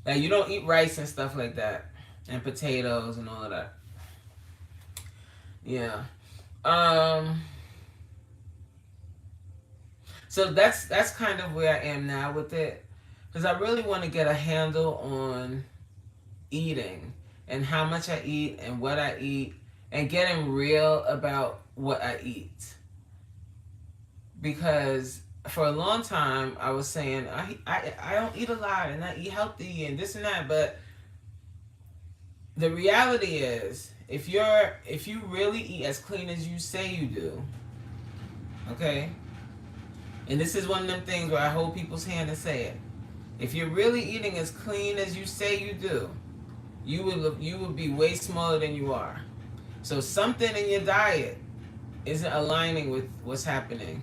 Like you don't eat rice and stuff like that. And potatoes and all of that. Yeah. Um so that's kind of where I am now with it. Because I really want to get a handle on eating and how much I eat and what I eat and getting real about what I eat. Because for a long time I was saying I don't eat a lot and I eat healthy and this and that, but the reality is if you really eat as clean as you say you do, okay? And this is one of them things where I hold people's hand and say it. If you're really eating as clean as you say you do, you will be way smaller than you are. So something in your diet isn't aligning with what's happening.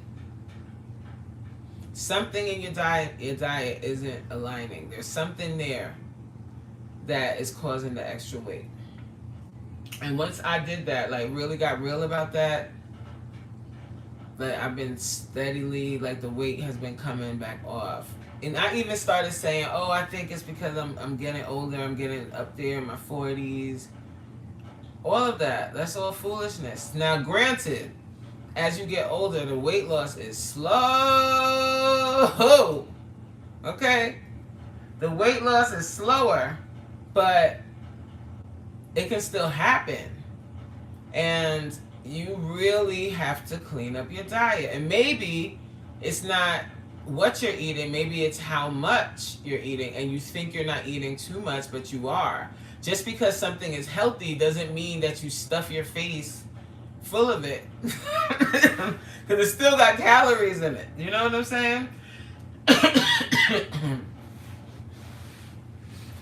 Something in your diet isn't aligning. There's something there that is causing the extra weight. And once I did that, like really got real about that, like I've been steadily, like the weight has been coming back off. And I even started saying, oh, I think it's because I'm getting older, I'm getting up there in my 40s. All of that, that's all foolishness. Now granted, as you get older, the weight loss is slow. Okay? The weight loss is slower, but it can still happen. And you really have to clean up your diet. And maybe it's not what you're eating, maybe it's how much you're eating, and you think you're not eating too much, but you are. Just because something is healthy doesn't mean that you stuff your face full of it. Because it still got calories in it. You know what I'm saying?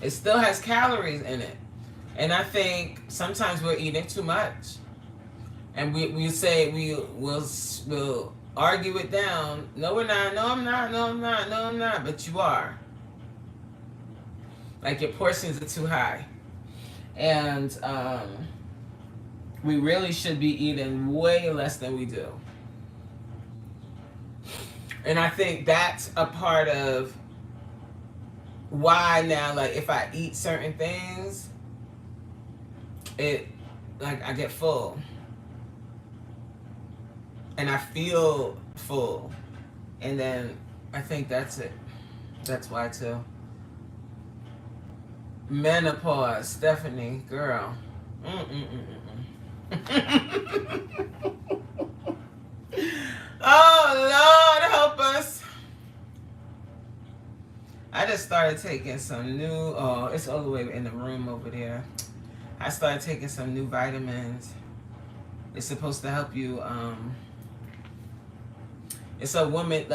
It still has calories in it. And I think sometimes we're eating too much. And we say we'll argue it down. No, we're not. No, I'm not. No, I'm not. No, I'm not. But you are. Like your portions are too high. And we really should be eating way less than we do. And I think that's a part of why now, like if I eat certain things, it like I get full. And I feel full. And then I think that's it. That's why too. Menopause, Stephanie, girl. Oh Lord, help us. I just started taking some new, oh, it's all the way in the room over there. I started taking some new vitamins. It's supposed to help you, it's a woman,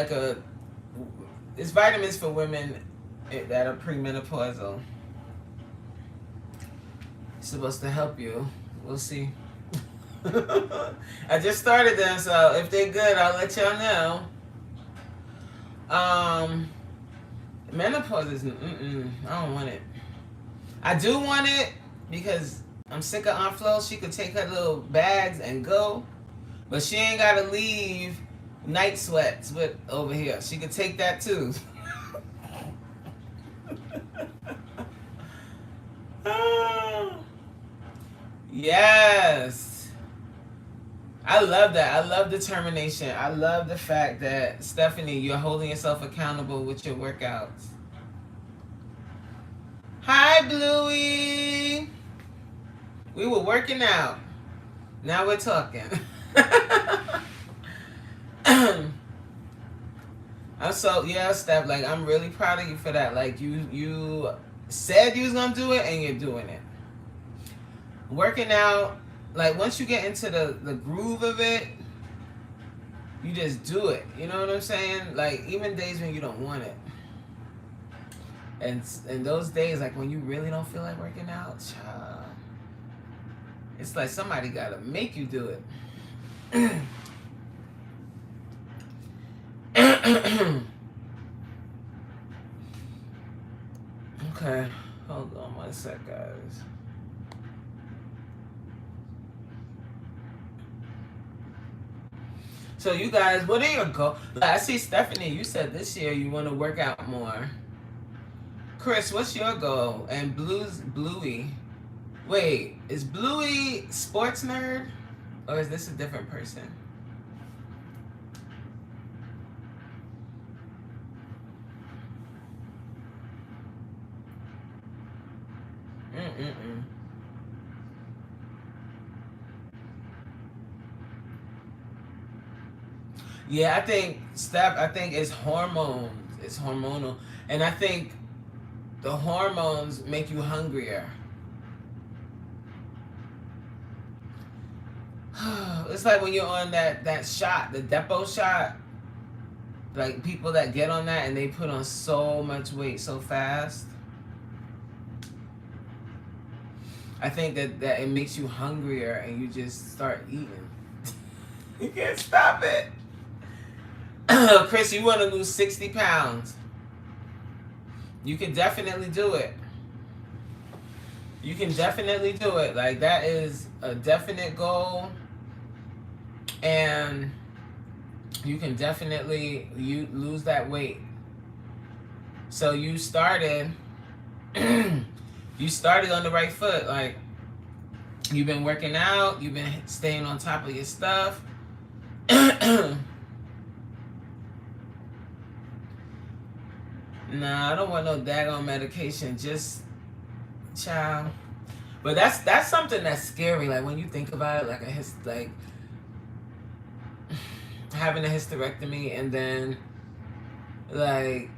it's vitamins for women that are premenopausal. It's supposed to help you. We'll see. I just started them, so if they're good, I'll let y'all know. Menopause is, I don't want it. I do want it because I'm sick of Aunt Flo. She could take her little bags and go, but she ain't got to leave night sweats with over here. She could take that too. Yes. I love that. I love determination. I love the fact that, Stephanie, you're holding yourself accountable with your workouts. Hi, Bluey. We were working out. Now we're talking. I'm so, yeah, Steph, like, I'm really proud of you for that. Like, you said you was gonna do it, and you're doing it. Working out, like, once you get into the groove of it, you just do it. You know what I'm saying? Like, even days when you don't want it. And those days, like, when you really don't feel like working out, child, it's like somebody gotta make you do it. Okay, hold on one sec, guys. So you guys, what are your goals? I see, Stephanie, you said this year you want to work out more. Chris, what's your goal? And Bluey. Wait, is Bluey sports nerd? Or is this a different person? Mm-mm-mm. Yeah, I think, Steph, I think it's hormones. It's hormonal. And I think the hormones make you hungrier. It's like when you're on that shot, the depot shot. Like, people that get on that and they put on so much weight so fast. I think that it makes you hungrier and you just start eating. You can't stop it. Chris, you want to lose 60 pounds. You can definitely do it. You can definitely do it. Like, that is a definite goal. And you can definitely lose that weight. So you started you started on the right foot. Like, you've been working out, you've been staying on top of your stuff. Nah, I don't want no daggone medication. Just, child. But that's something that's scary. Like, when you think about it, like having a hysterectomy, and then, like,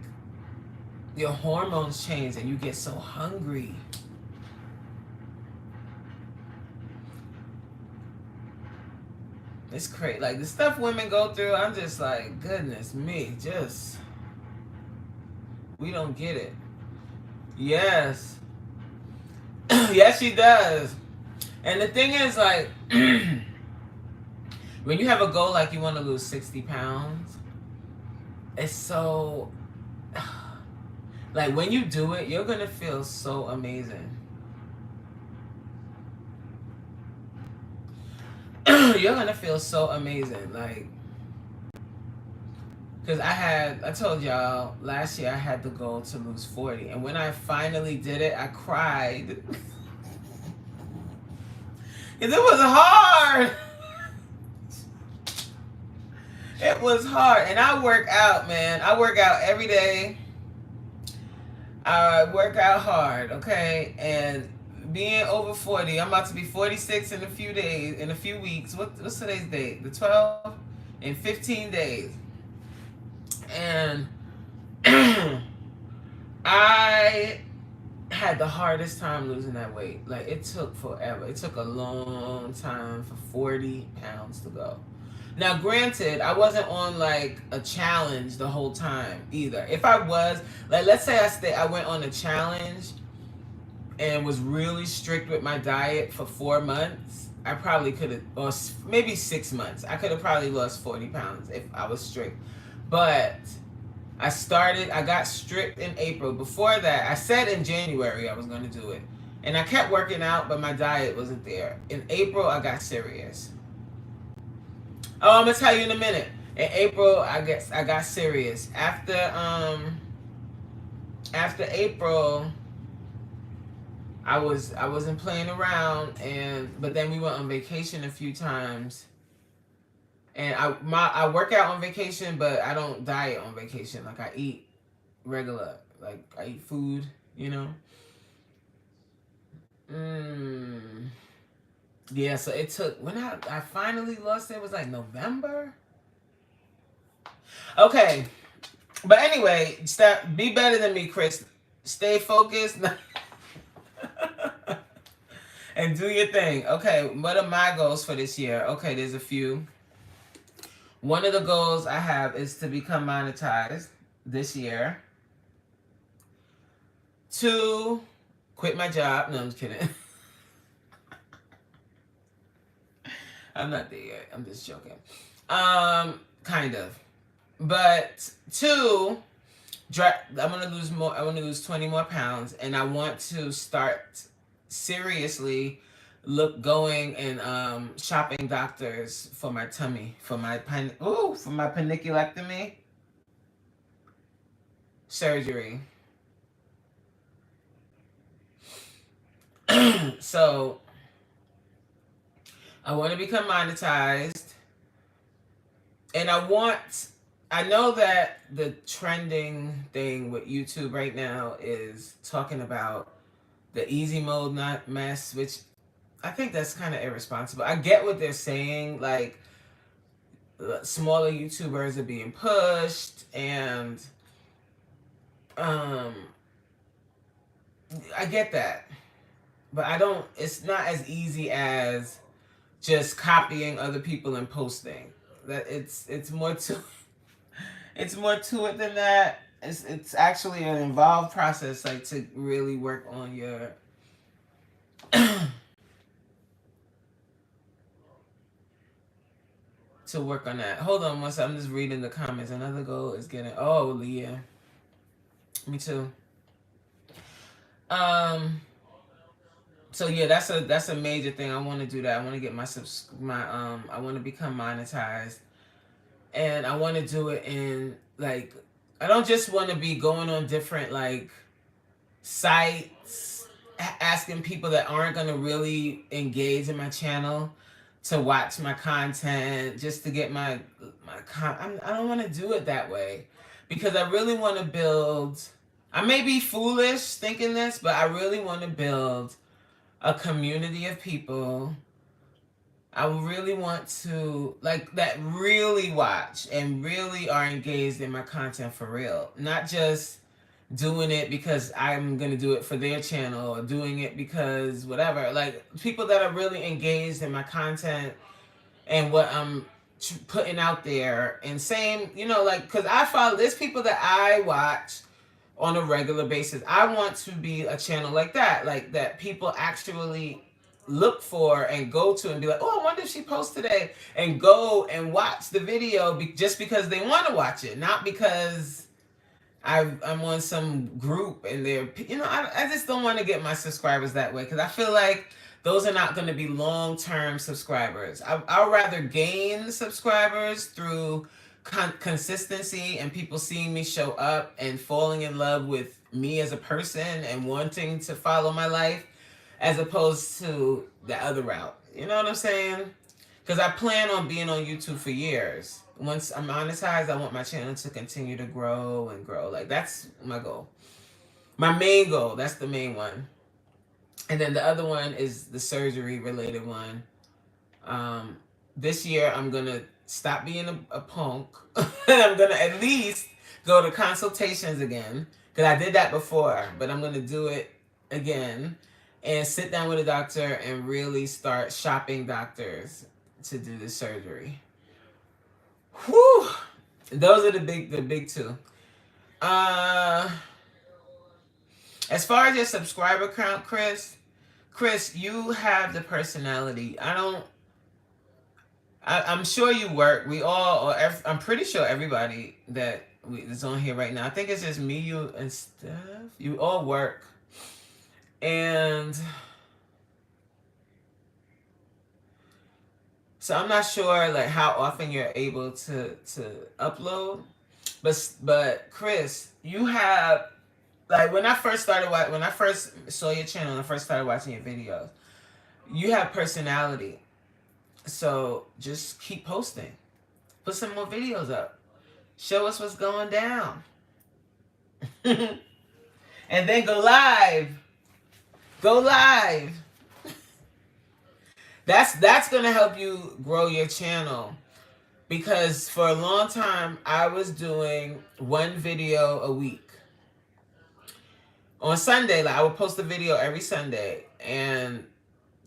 your hormones change and you get so hungry. It's crazy. Like, the stuff women go through, I'm just like, goodness me, just, we don't get it. Yes. Yes, she does. And the thing is, like, when you have a goal like you want to lose 60 pounds, it's so, like, when you do it, you're going to feel so amazing. You're going to feel so amazing. Like, because I told y'all, last year I had the goal to lose 40. And when I finally did it, I cried. Because it was hard. It was hard. And I work out, man. I work out every day. I work out hard, okay? And being over 40, I'm about to be 46 in a few days, in a few weeks. What's today's date? The 12th? In 15 days. And I had the hardest time losing that weight. Like, it took forever. It took a long time for 40 pounds to go. Now, granted, I wasn't on, like, a challenge the whole time either. If I was, like, let's say I went on a challenge and was really strict with my diet for 4 months, I probably could have, or maybe 6 months, I could have probably lost 40 pounds if I was strict. But I got strict in April. Before that, I said in January I was going to do it. And I kept working out, but my diet wasn't there. In April, I got serious. Oh, I'm going to tell you in a minute. In April, I got serious. After April, I wasn't playing around, but then we went on vacation a few times. And I work out on vacation, but I don't diet on vacation. Like I eat regular, like I eat food, you know. Mm. Yeah, so it took when I finally lost it, was like November. Okay, but anyway, stop. Be better than me, Chris. Stay focused and do your thing. Okay, what are my goals for this year? Okay, there's a few. One of the goals I have is to become monetized this year. 2, quit my job. No, I'm just kidding. I'm not there yet. I'm just joking. Kind of. But 2, I'm gonna lose more. I want to lose 20 more pounds, and I want to start seriously going and shopping doctors for my tummy, for my paniculectomy surgery. So I want to become monetized, and I know that the trending thing with YouTube right now is talking about the easy mode not mess, which I think that's kind of irresponsible. I get what they're saying, like smaller YouTubers are being pushed, and um, I get that, but I don't. It's not as easy as just copying other people and posting. That it's more to it's more to it than that. It's actually an involved process, like to really work on your to work on that. Hold on one second. I'm just reading the comments. Another goal is getting. Oh, Leah. Me too. Um. So yeah, that's a major thing. I want to do that. I want to get I want to become monetized, and I want to do it in like. I don't just want to be going on different like sites asking people that aren't going to really engage in my channel to watch my content just to get I don't want to do it that way, because I really want to build. I may be foolish thinking this, but I really want to build a community of people. I really want to like that really watch and really are engaged in my content for real, not just doing it because I'm gonna do it for their channel or doing it because whatever. Like people that are really engaged in my content and what I'm putting out there, and same, like, because I follow, there's people that I watch on a regular basis. I want to be a channel like that people actually look for and go to and be like, oh, I wonder if she posts today, and go and watch the video just because they want to watch it, not because I'm on some group and they're, I just don't want to get my subscribers that way, because I feel like those are not going to be long-term subscribers. I'd rather gain subscribers through consistency and people seeing me show up and falling in love with me as a person and wanting to follow my life, as opposed to the other route. You know what I'm saying? Because I plan on being on YouTube for years. Once I'm monetized, I want my channel to continue to grow and grow. Like, that's my goal. My main goal. That's the main one. And then the other one is the surgery related one. This year, I'm going to stop being a punk. And I'm going to at least go to consultations again. Because I did that before. But I'm going to do it again. And sit down with a doctor and really start shopping doctors to do the surgery. Whew. Those are the big two. As far as your subscriber count, Chris, you have the personality. I'm sure you work. We all, I'm pretty sure everybody that's on here right now, I think it's just me, you, and Steph. You all work. And so I'm not sure like how often you're able to upload, but Chris, you have, like, when I first saw your channel and I first started watching your videos, you have personality. So just keep posting. Put some more videos up. Show us what's going down. And then go live. Go live. That's gonna help you grow your channel. Because for a long time I was doing one video a week. On Sunday, like I would post a video every Sunday, and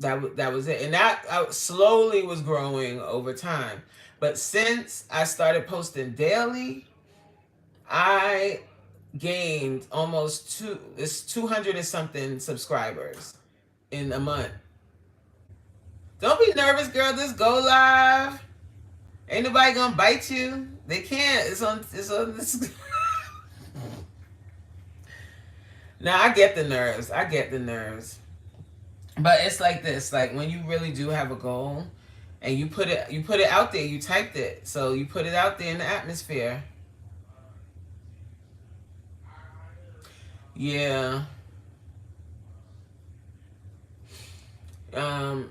that was it. And that I slowly was growing over time. But since I started posting daily, I gained almost 200 and something subscribers in a month. Don't be nervous, girl. Just go live. Ain't nobody gonna bite you. They can't. It's on this. Now I get the nerves. But it's like this. Like when you really do have a goal and you put it out there, you typed it. So you put it out there in the atmosphere. Yeah.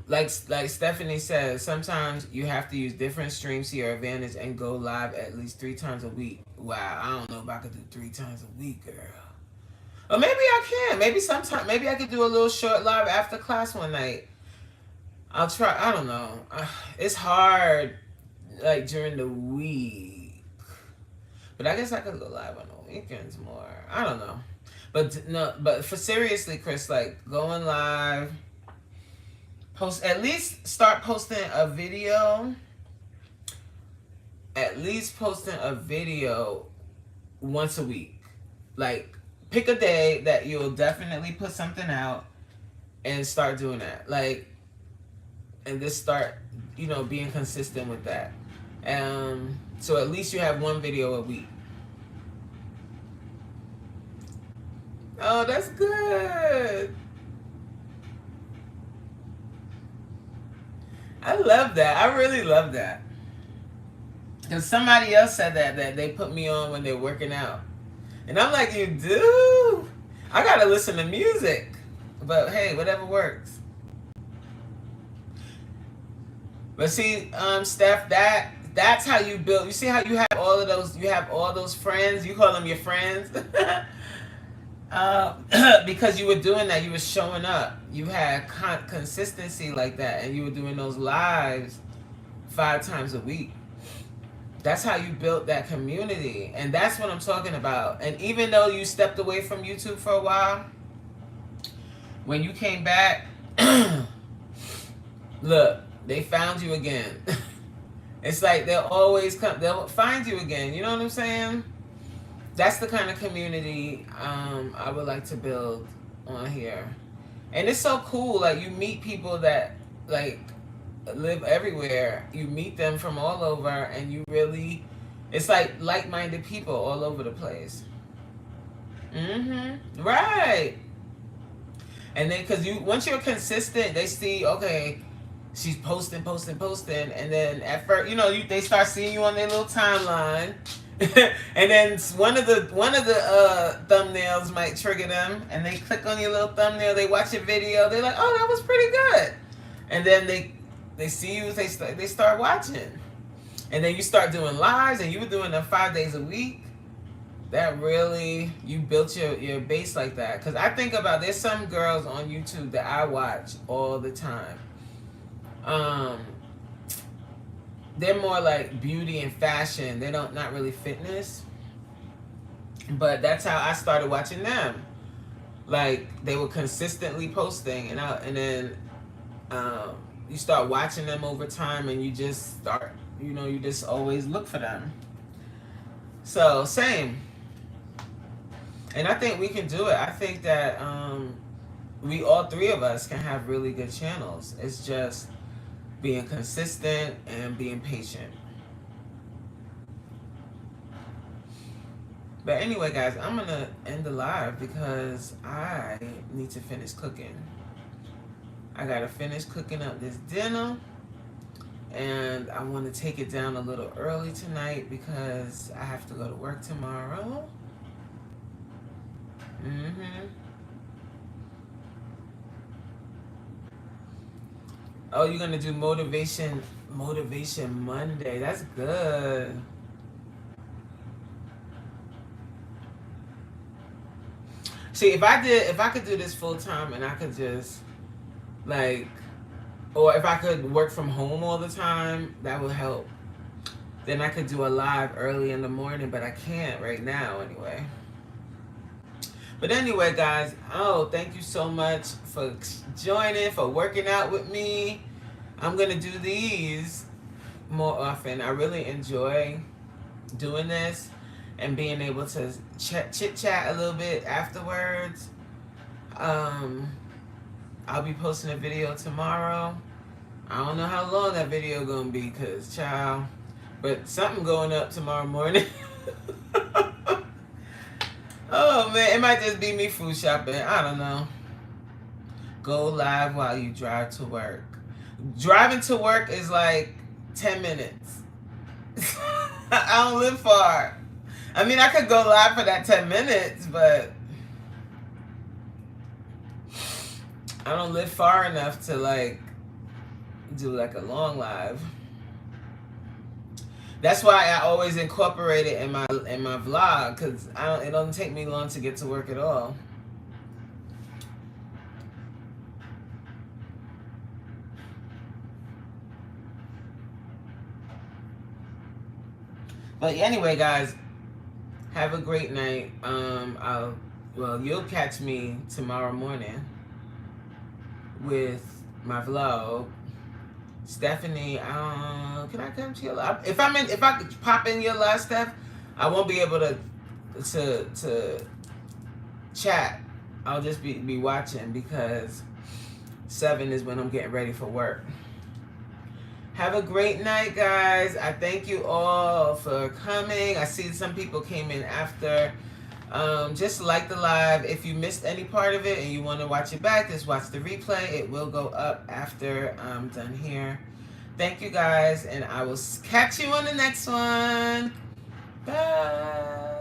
Like Stephanie says, sometimes you have to use different streams to your advantage and go live at least 3 times a week. Wow, I don't know if I could do 3 times a week, girl. Or maybe I can. Maybe I could do a little short live after class one night. I'll try. I don't know. It's hard, like during the week. But I guess I could go live on the weekends more. I don't know. But no. But for seriously, Chris, like going live. At least start posting a video. At least posting a video once a week. Like pick a day that you'll definitely put something out and start doing that. Like, and just start, being consistent with that. So at least you have one video a week. Oh, that's good. I love that. I really love that. Because somebody else said that they put me on when they're working out. And I'm like, you do? I got to listen to music. But hey, whatever works. But see, Steph, that's how you build. You see how you have all those friends? You call them your friends? Because you were doing that, you were showing up. You had consistency like that, and you were doing those lives 5 times a week. That's how you built that community, and that's what I'm talking about. And even though you stepped away from YouTube for a while, when you came back, look, they found you again. It's like they'll find you again. You know what I'm saying? That's the kind of community I would like to build on here. And it's so cool. Like, you meet people that, like, live everywhere. You meet them from all over, and you really... It's like like-minded people all over the place. Mm-hmm. Right. And then, because once you're consistent, they see, okay, she's posting. And then at first, they start seeing you on their little timeline. And then one of the thumbnails might trigger them, and they click on your little thumbnail, they watch your video, they're like, oh, that was pretty good. And then they see you, they start watching. And then you start doing lives, and you were doing them 5 days a week. That really, you built your base like that. Because I think about, there's some girls on YouTube that I watch all the time. They're more like beauty and fashion. They not really fitness. But that's how I started watching them. Like, they were consistently posting, and then you start watching them over time, and you just start, you just always look for them. So, same. And I think we can do it. I think that we, all 3 of us, can have really good channels. It's just being consistent and being patient. But anyway, guys, I'm going to end the live because I need to finish cooking. I got to finish cooking up this dinner. And I want to take it down a little early tonight because I have to go to work tomorrow. Mm-hmm. Oh, you're going to do motivation Motivation Monday. That's good. See, if I could do this full time and I could just like, or if I could work from home all the time, that would help. Then I could do a live early in the morning, but I can't right now anyway. But anyway, guys, oh, thank you so much for joining, for working out with me. I'm going to do these more often. I really enjoy doing this and being able to chit chat a little bit afterwards. I'll be posting a video tomorrow. I don't know how long that video gonna be, cause child, but something going up tomorrow morning. Oh man, it might just be me food shopping. I don't know. Go live while you drive to work. Driving to work is like 10 minutes. I don't live far. I mean, I could go live for that 10 minutes, but I don't live far enough to like do like a long live. That's why I always incorporate it in my vlog, because it doesn't take me long to get to work at all. But anyway, guys, have a great night. You'll catch me tomorrow morning with my vlog. Stephanie, can I come to your live? If I could pop in your live, Steph, I won't be able to chat. I'll just be watching, because 7 is when I'm getting ready for work. Have a great night, guys. I thank you all for coming. I see some people came in after. Just like the live. If you missed any part of it and you want to watch it back, just watch the replay. It will go up after I'm done here. Thank you, guys, and I will catch you on the next one. Bye.